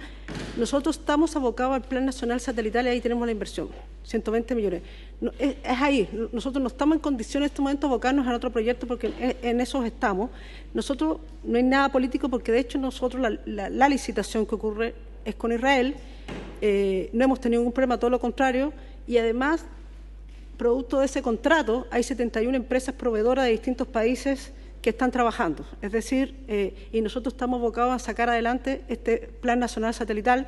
nosotros estamos abocados al Plan Nacional Satelital y ahí tenemos la inversión, 120 millones. No, es ahí, nosotros no estamos en condiciones en este momento de abocarnos a otro proyecto porque en esos estamos. Nosotros no hay nada político porque de hecho nosotros la licitación que ocurre es con Israel, no hemos tenido ningún problema, todo lo contrario, y además, producto de ese contrato, hay 71 empresas proveedoras de distintos países que están trabajando. Es decir, y nosotros estamos abocados a sacar adelante este Plan Nacional Satelital.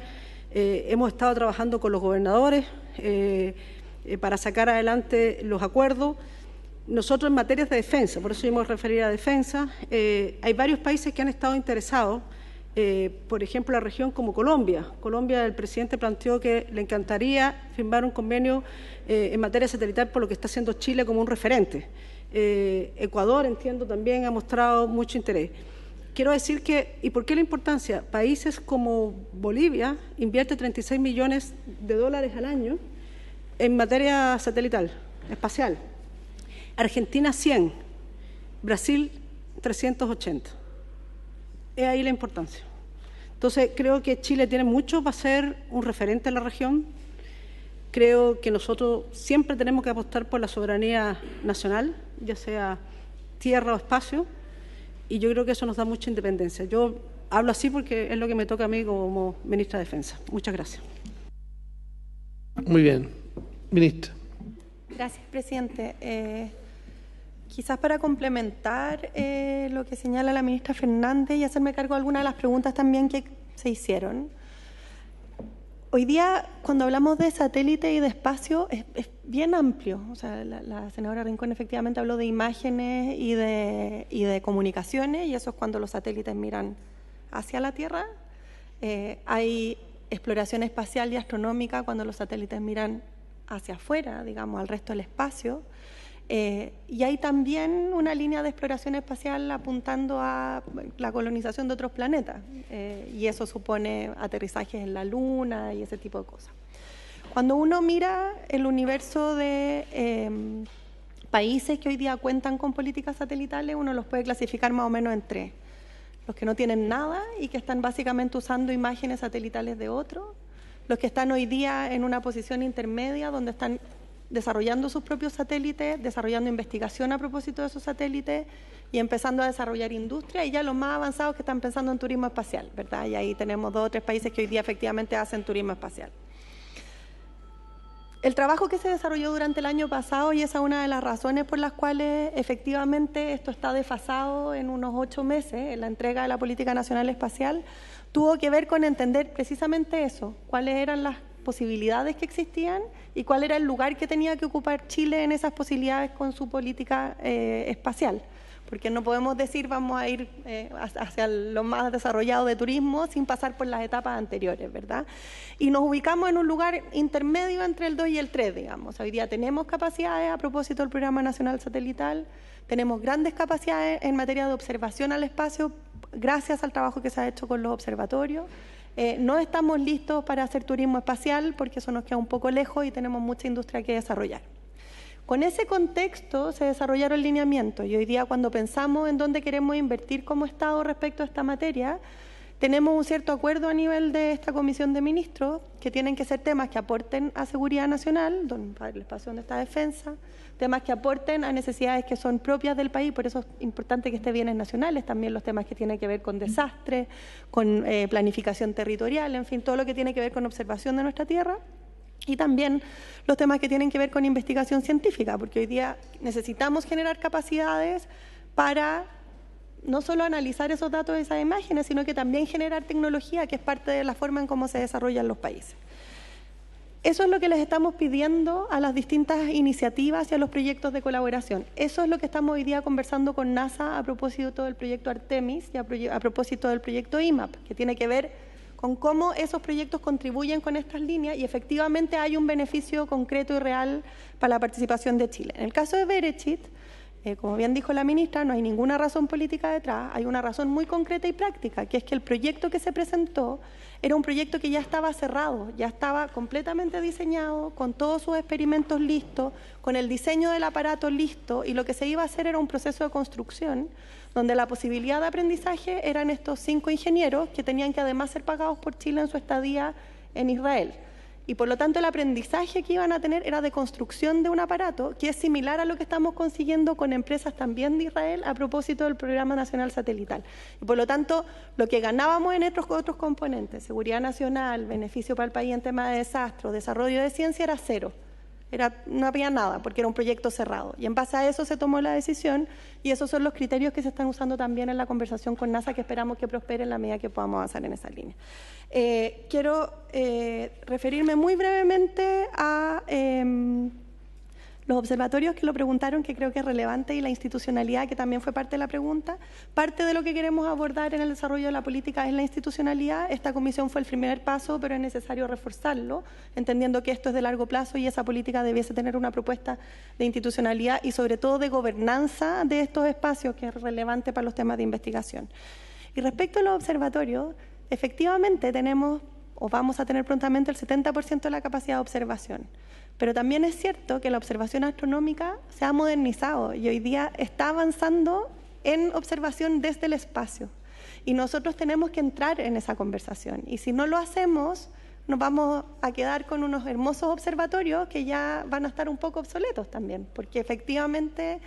Hemos estado trabajando con los gobernadores para sacar adelante los acuerdos. Nosotros en materias de defensa, por eso yo me refería a defensa, hay varios países que han estado interesados, por ejemplo, la región como Colombia. Colombia, el presidente planteó que le encantaría firmar un convenio en materia satelital por lo que está haciendo Chile como un referente. Ecuador, entiendo, también ha mostrado mucho interés. Quiero decir que, ¿y por qué la importancia? Países como Bolivia invierte 36 millones de dólares al año en materia satelital, espacial. Argentina 100, Brasil 380. Es ahí la importancia. Entonces, creo que Chile tiene mucho para ser un referente en la región. Creo que nosotros siempre tenemos que apostar por la soberanía nacional, ya sea tierra o espacio, y yo creo que eso nos da mucha independencia. Yo hablo así porque es lo que me toca a mí como ministra de Defensa. Muchas gracias. Muy bien. Ministra. Gracias, presidente. Quizás para complementar lo que señala la ministra Fernández y hacerme cargo de algunas de las preguntas también que se hicieron. Hoy día, cuando hablamos de satélite y de espacio, es bien amplio. O sea, la senadora Rincón efectivamente habló de imágenes y de comunicaciones, y eso es cuando los satélites miran hacia la Tierra. Hay exploración espacial y astronómica cuando los satélites miran hacia afuera, digamos, al resto del espacio. Y hay también una línea de exploración espacial apuntando a la colonización de otros planetas, y eso supone aterrizajes en la Luna y ese tipo de cosas. Cuando uno mira el universo de países que hoy día cuentan con políticas satelitales, uno los puede clasificar más o menos en tres. Los que no tienen nada y que están básicamente usando imágenes satelitales de otros, los que están hoy día en una posición intermedia donde están desarrollando sus propios satélites, desarrollando investigación a propósito de esos satélites y empezando a desarrollar industria, y ya los más avanzados que están pensando en turismo espacial, ¿verdad? Y ahí tenemos 2 o 3 países que hoy día efectivamente hacen turismo espacial. El trabajo que se desarrolló durante el año pasado, y esa es una de las razones por las cuales efectivamente esto está desfasado en unos 8 meses, en la entrega de la Política Nacional Espacial, tuvo que ver con entender precisamente eso, cuáles eran las posibilidades que existían y cuál era el lugar que tenía que ocupar Chile en esas posibilidades con su política espacial. Porque no podemos decir vamos a ir hacia lo más desarrollado de turismo sin pasar por las etapas anteriores, ¿verdad? Y nos ubicamos en un lugar intermedio entre el 2 y el 3, digamos. Hoy día tenemos capacidades a propósito del Programa Nacional Satelital, tenemos grandes capacidades en materia de observación al espacio gracias al trabajo que se ha hecho con los observatorios. No estamos listos para hacer turismo espacial porque eso nos queda un poco lejos y tenemos mucha industria que desarrollar. Con ese contexto se desarrollaron lineamientos, y hoy día cuando pensamos en dónde queremos invertir como Estado respecto a esta materia, tenemos un cierto acuerdo a nivel de esta comisión de ministros que tienen que ser temas que aporten a seguridad nacional, el espacio donde está defensa, temas que aporten a necesidades que son propias del país, por eso es importante que esté bienes nacionales, también los temas que tienen que ver con desastres, con planificación territorial, en fin, todo lo que tiene que ver con observación de nuestra tierra, y también los temas que tienen que ver con investigación científica, porque hoy día necesitamos generar capacidades para no solo analizar esos datos de esas imágenes, sino que también generar tecnología, que es parte de la forma en cómo se desarrollan los países. Eso es lo que les estamos pidiendo a las distintas iniciativas y a los proyectos de colaboración. Eso es lo que estamos hoy día conversando con NASA a propósito del proyecto Artemis y a propósito del proyecto IMAP, que tiene que ver con cómo esos proyectos contribuyen con estas líneas y efectivamente hay un beneficio concreto y real para la participación de Chile. En el caso de Berechit, Como bien dijo la ministra, no hay ninguna razón política detrás, hay una razón muy concreta y práctica, que es que el proyecto que se presentó era un proyecto que ya estaba cerrado, ya estaba completamente diseñado, con todos sus experimentos listos, con el diseño del aparato listo, y lo que se iba a hacer era un proceso de construcción donde la posibilidad de aprendizaje eran estos 5 ingenieros que tenían que además ser pagados por Chile en su estadía en Israel. Y por lo tanto el aprendizaje que iban a tener era de construcción de un aparato que es similar a lo que estamos consiguiendo con empresas también de Israel a propósito del Programa Nacional Satelital. Y por lo tanto, lo que ganábamos en estos otros componentes, seguridad nacional, beneficio para el país en tema de desastres, desarrollo de ciencia, era cero. No había nada, porque era un proyecto cerrado. Y en base a eso se tomó la decisión, y esos son los criterios que se están usando también en la conversación con NASA, que esperamos que prospere en la medida que podamos avanzar en esa línea. Quiero referirme muy brevemente a los observatorios, que lo preguntaron, que creo que es relevante, y la institucionalidad, que también fue parte de la pregunta. Parte de lo que queremos abordar en el desarrollo de la política es la institucionalidad. Esta comisión fue el primer paso, pero es necesario reforzarlo, entendiendo que esto es de largo plazo y esa política debiese tener una propuesta de institucionalidad y sobre todo de gobernanza de estos espacios, que es relevante para los temas de investigación. Y respecto a los observatorios, efectivamente tenemos, o vamos a tener prontamente, el 70% de la capacidad de observación. Pero también es cierto que la observación astronómica se ha modernizado y hoy día está avanzando en observación desde el espacio. Y nosotros tenemos que entrar en esa conversación. Y si no lo hacemos, nos vamos a quedar con unos hermosos observatorios que ya van a estar un poco obsoletos también, porque efectivamente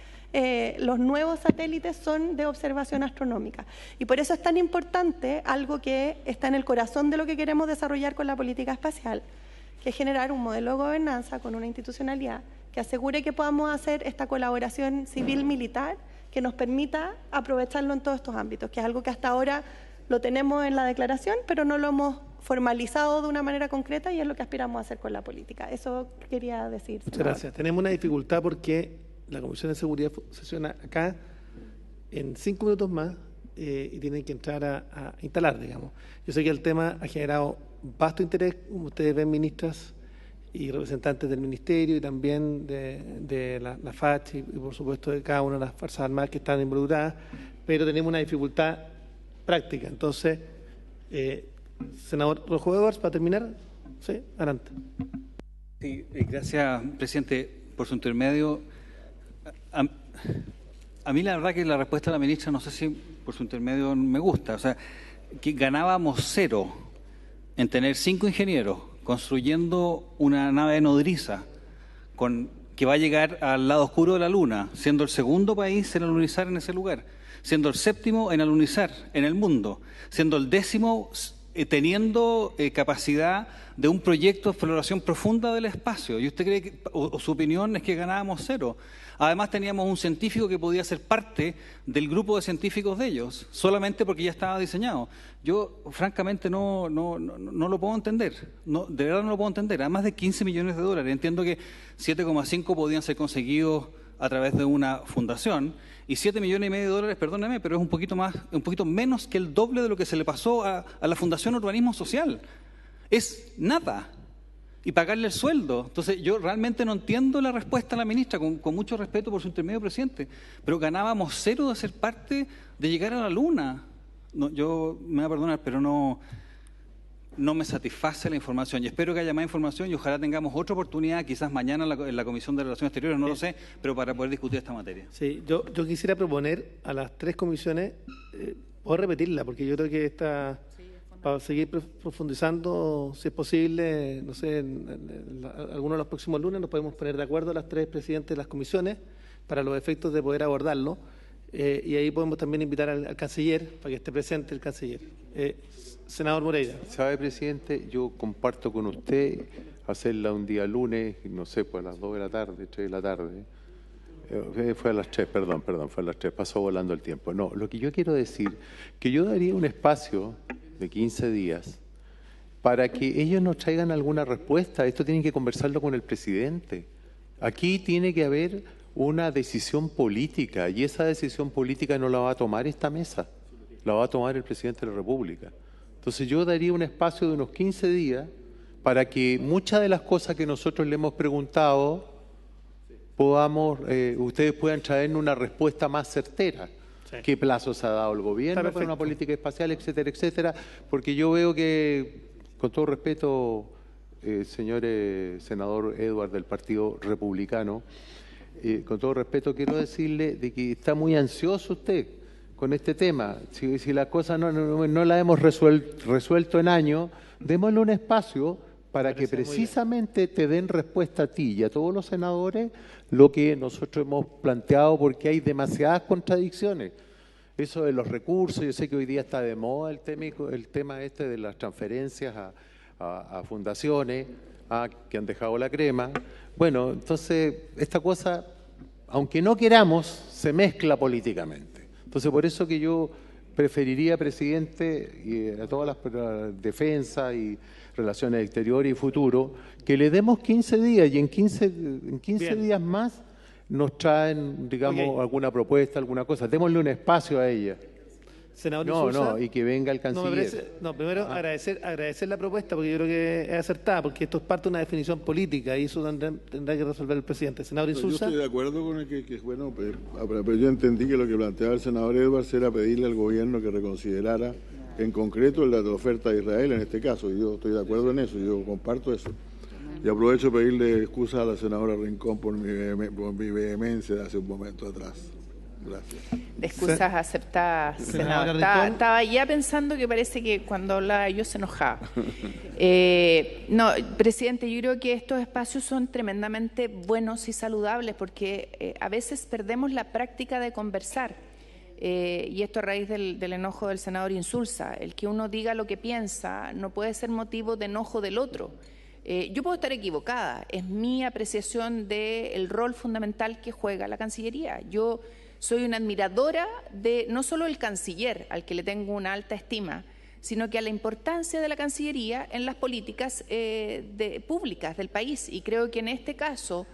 los nuevos satélites son de observación astronómica. Y por eso es tan importante algo que está en el corazón de lo que queremos desarrollar con la política espacial, que es generar un modelo de gobernanza con una institucionalidad que asegure que podamos hacer esta colaboración civil-militar que nos permita aprovecharlo en todos estos ámbitos, que es algo que hasta ahora lo tenemos en la declaración, pero no lo hemos formalizado de una manera concreta y es lo que aspiramos a hacer con la política. Eso quería decir. Muchas gracias. Tenemos una dificultad porque la Comisión de Seguridad sesiona acá en 5 minutos más y tienen que entrar a instalar, digamos. Yo sé que el tema ha generado vasto interés, como ustedes ven, ministras y representantes del Ministerio y también de la FACH y por supuesto de cada una de las Fuerzas Armadas que están involucradas, pero tenemos una dificultad práctica. Entonces, senador Rojo Edwards, para terminar. Sí, adelante. Sí, gracias, presidente, por su intermedio. A mí la verdad que la respuesta de la ministra, no sé si por su intermedio me gusta. O sea, que ganábamos 0 en tener 5 ingenieros construyendo una nave nodriza que va a llegar al lado oscuro de la Luna, siendo el segundo país en alunizar en ese lugar, siendo el 7º en alunizar en el mundo, siendo el 10º teniendo capacidad de un proyecto de exploración profunda del espacio. ¿Y usted cree que, o su opinión es que ganábamos 0? Además teníamos un científico que podía ser parte del grupo de científicos de ellos, solamente porque ya estaba diseñado. Yo, francamente, no lo puedo entender. No, de verdad no lo puedo entender. Además de 15 millones de dólares. Entiendo que 7,5 podían ser conseguidos a través de una fundación y 7,5 millones de dólares, perdóneme, pero es un poquito menos que el doble de lo que se le pasó a la Fundación Urbanismo Social. Es nada. Y pagarle el sueldo. Entonces, yo realmente no entiendo la respuesta a la ministra, con mucho respeto por su intermedio, presidente, pero ganábamos 0 de ser parte de llegar a la Luna. No, yo me va a perdonar, pero no me satisface la información y espero que haya más información y ojalá tengamos otra oportunidad, quizás mañana en la Comisión de Relaciones Exteriores, no lo sé, pero para poder discutir esta materia. Sí, yo quisiera proponer a las 3 comisiones, puedo repetirla, porque yo creo que esta... para seguir profundizando, si es posible, no sé, en alguno de los próximos lunes nos podemos poner de acuerdo las 3 presidentes de las comisiones para los efectos de poder abordarlo y ahí podemos también invitar al canciller para que esté presente el canciller. Senador Moreira. ¿Sabe, presidente? Yo comparto con usted hacerla un día lunes, no sé, pues a las 2 de la tarde, 3 de la tarde. Fue a las 3, perdón, fue a las 3, pasó volando el tiempo. No, lo que yo quiero decir, que yo daría un espacio de 15 días para que ellos nos traigan alguna respuesta. Esto tienen que conversarlo con el presidente. Aquí tiene que haber una decisión política y esa decisión política no la va a tomar esta mesa, la va a tomar el presidente de la República. Entonces yo daría un espacio de unos 15 días para que muchas de las cosas que nosotros le hemos preguntado ustedes puedan traernos una respuesta más certera. Sí. ¿Qué plazo se ha dado el gobierno para una política espacial, etcétera, etcétera? Porque yo veo que, con todo respeto, señor senador Edwards del Partido Republicano, con todo respeto quiero decirle de que está muy ansioso usted con este tema. Si las cosas no las hemos resuelto en años, démosle un espacio para que precisamente te den respuesta a ti y a todos los senadores lo que nosotros hemos planteado, porque hay demasiadas contradicciones. Eso de los recursos, yo sé que hoy día está de moda el tema este de las transferencias a fundaciones que han dejado la crema. Bueno, entonces esta cosa, aunque no queramos, se mezcla políticamente. Entonces por eso que yo preferiría, presidente, y a todas las defensas y relaciones exteriores y futuro, que le demos 15 días y en 15 días más nos traen, digamos, alguna propuesta, alguna cosa. Démosle un espacio a ella. Senador Insulza, y que venga el canciller. Primero agradecer la propuesta, porque yo creo que es acertada, porque esto es parte de una definición política y eso tendrá que resolver el presidente. Senador Insulza. Yo estoy de acuerdo con el que bueno, pero yo entendí que lo que planteaba el senador Edwards era pedirle al gobierno que reconsiderara en concreto la oferta de Israel en este caso, y yo estoy de acuerdo en eso, yo comparto eso. Y aprovecho de pedirle excusas a la senadora Rincón por mi vehemencia de hace un momento atrás. Gracias. De excusas aceptadas, senador. Estaba ya pensando que parece que cuando hablaba yo se enojaba. No, presidente, yo creo que estos espacios son tremendamente buenos y saludables porque a veces perdemos la práctica de conversar. Y esto a raíz del enojo del senador Insulza. El que uno diga lo que piensa no puede ser motivo de enojo del otro. Yo puedo estar equivocada, es mi apreciación del rol fundamental que juega la Cancillería. Yo soy una admiradora de no solo el canciller, al que le tengo una alta estima, sino que a la importancia de la Cancillería en las políticas públicas del país. Y creo que en este caso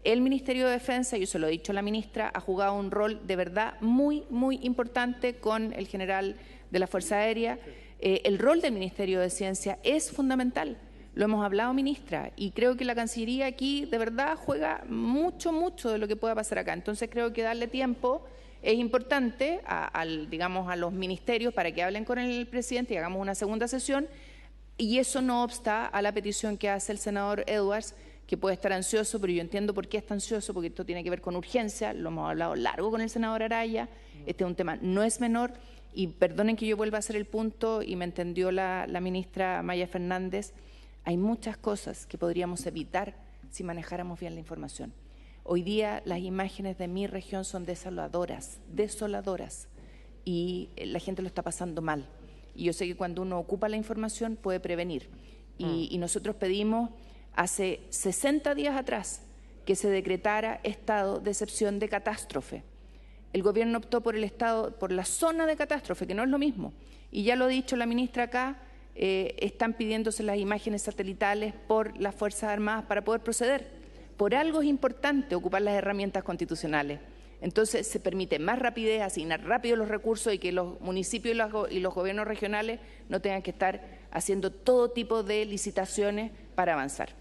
el Ministerio de Defensa, yo se lo he dicho a la ministra, ha jugado un rol de verdad muy, muy importante con el general de la Fuerza Aérea. El rol del Ministerio de Ciencia es fundamental. Lo hemos hablado, ministra, y creo que la Cancillería aquí de verdad juega mucho, mucho de lo que pueda pasar acá. Entonces creo que darle tiempo es importante digamos, a los ministerios para que hablen con el presidente y hagamos una segunda sesión, y eso no obsta a la petición que hace el senador Edwards, que puede estar ansioso, pero yo entiendo por qué está ansioso, porque esto tiene que ver con urgencia, lo hemos hablado largo con el senador Araya, este es un tema, no es menor, y perdonen que yo vuelva a hacer el punto, y me entendió la ministra Maya Fernández. Hay muchas cosas que podríamos evitar si manejáramos bien la información. Hoy día las imágenes de mi región son desoladoras, y la gente lo está pasando mal. Y yo sé que cuando uno ocupa la información puede prevenir. Y nosotros pedimos hace 60 días atrás que se decretara estado de excepción de catástrofe. El gobierno optó por la zona de catástrofe, que no es lo mismo. Y ya lo ha dicho la ministra acá, están pidiéndose las imágenes satelitales por las Fuerzas Armadas para poder proceder. Por algo es importante ocupar las herramientas constitucionales. Entonces se permite más rapidez, asignar rápido los recursos y que los municipios y los gobiernos regionales no tengan que estar haciendo todo tipo de licitaciones para avanzar.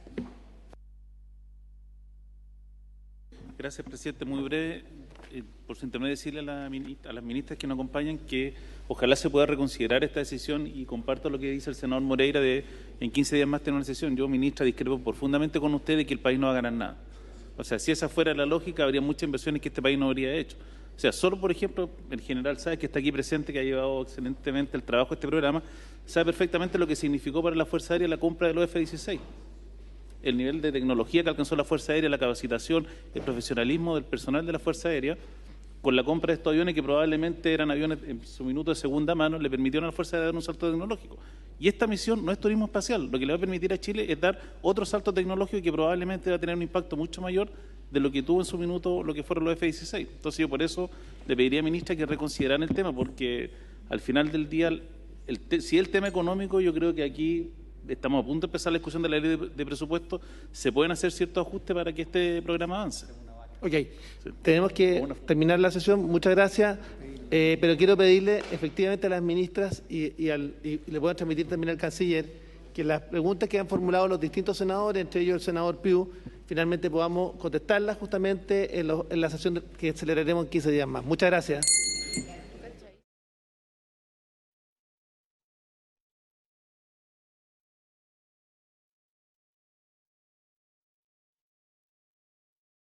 Gracias, presidente. Muy breve, por su intermedio, decirle a las ministras que nos acompañan que ojalá se pueda reconsiderar esta decisión, y comparto lo que dice el senador Moreira de en 15 días más tener una sesión. Yo, ministra, discrepo profundamente con usted de que el país no va a ganar nada. O sea, si esa fuera la lógica, habría muchas inversiones que este país no habría hecho. O sea, solo, por ejemplo, el general Sáez, que está aquí presente, que ha llevado excelentemente el trabajo de este programa, sabe perfectamente lo que significó para la Fuerza Aérea la compra de los F-16. El nivel de tecnología que alcanzó la Fuerza Aérea, la capacitación, el profesionalismo del personal de la Fuerza Aérea, con la compra de estos aviones, que probablemente eran aviones en su minuto de segunda mano, le permitieron a la Fuerza Aérea dar un salto tecnológico. Y esta misión no es turismo espacial, lo que le va a permitir a Chile es dar otro salto tecnológico que probablemente va a tener un impacto mucho mayor de lo que tuvo en su minuto lo que fueron los F-16. Entonces yo por eso le pediría, ministra, que reconsideraran el tema, porque al final del día, si el tema económico, yo creo que aquí estamos a punto de empezar la discusión de la ley de presupuesto, se pueden hacer ciertos ajustes para que este programa avance. Ok, tenemos que terminar la sesión, muchas gracias, pero quiero pedirle efectivamente a las ministras y le puedo transmitir también al canciller que las preguntas que han formulado los distintos senadores, entre ellos el senador Piu, finalmente podamos contestarlas justamente en la sesión que celebraremos en 15 días más. Muchas gracias.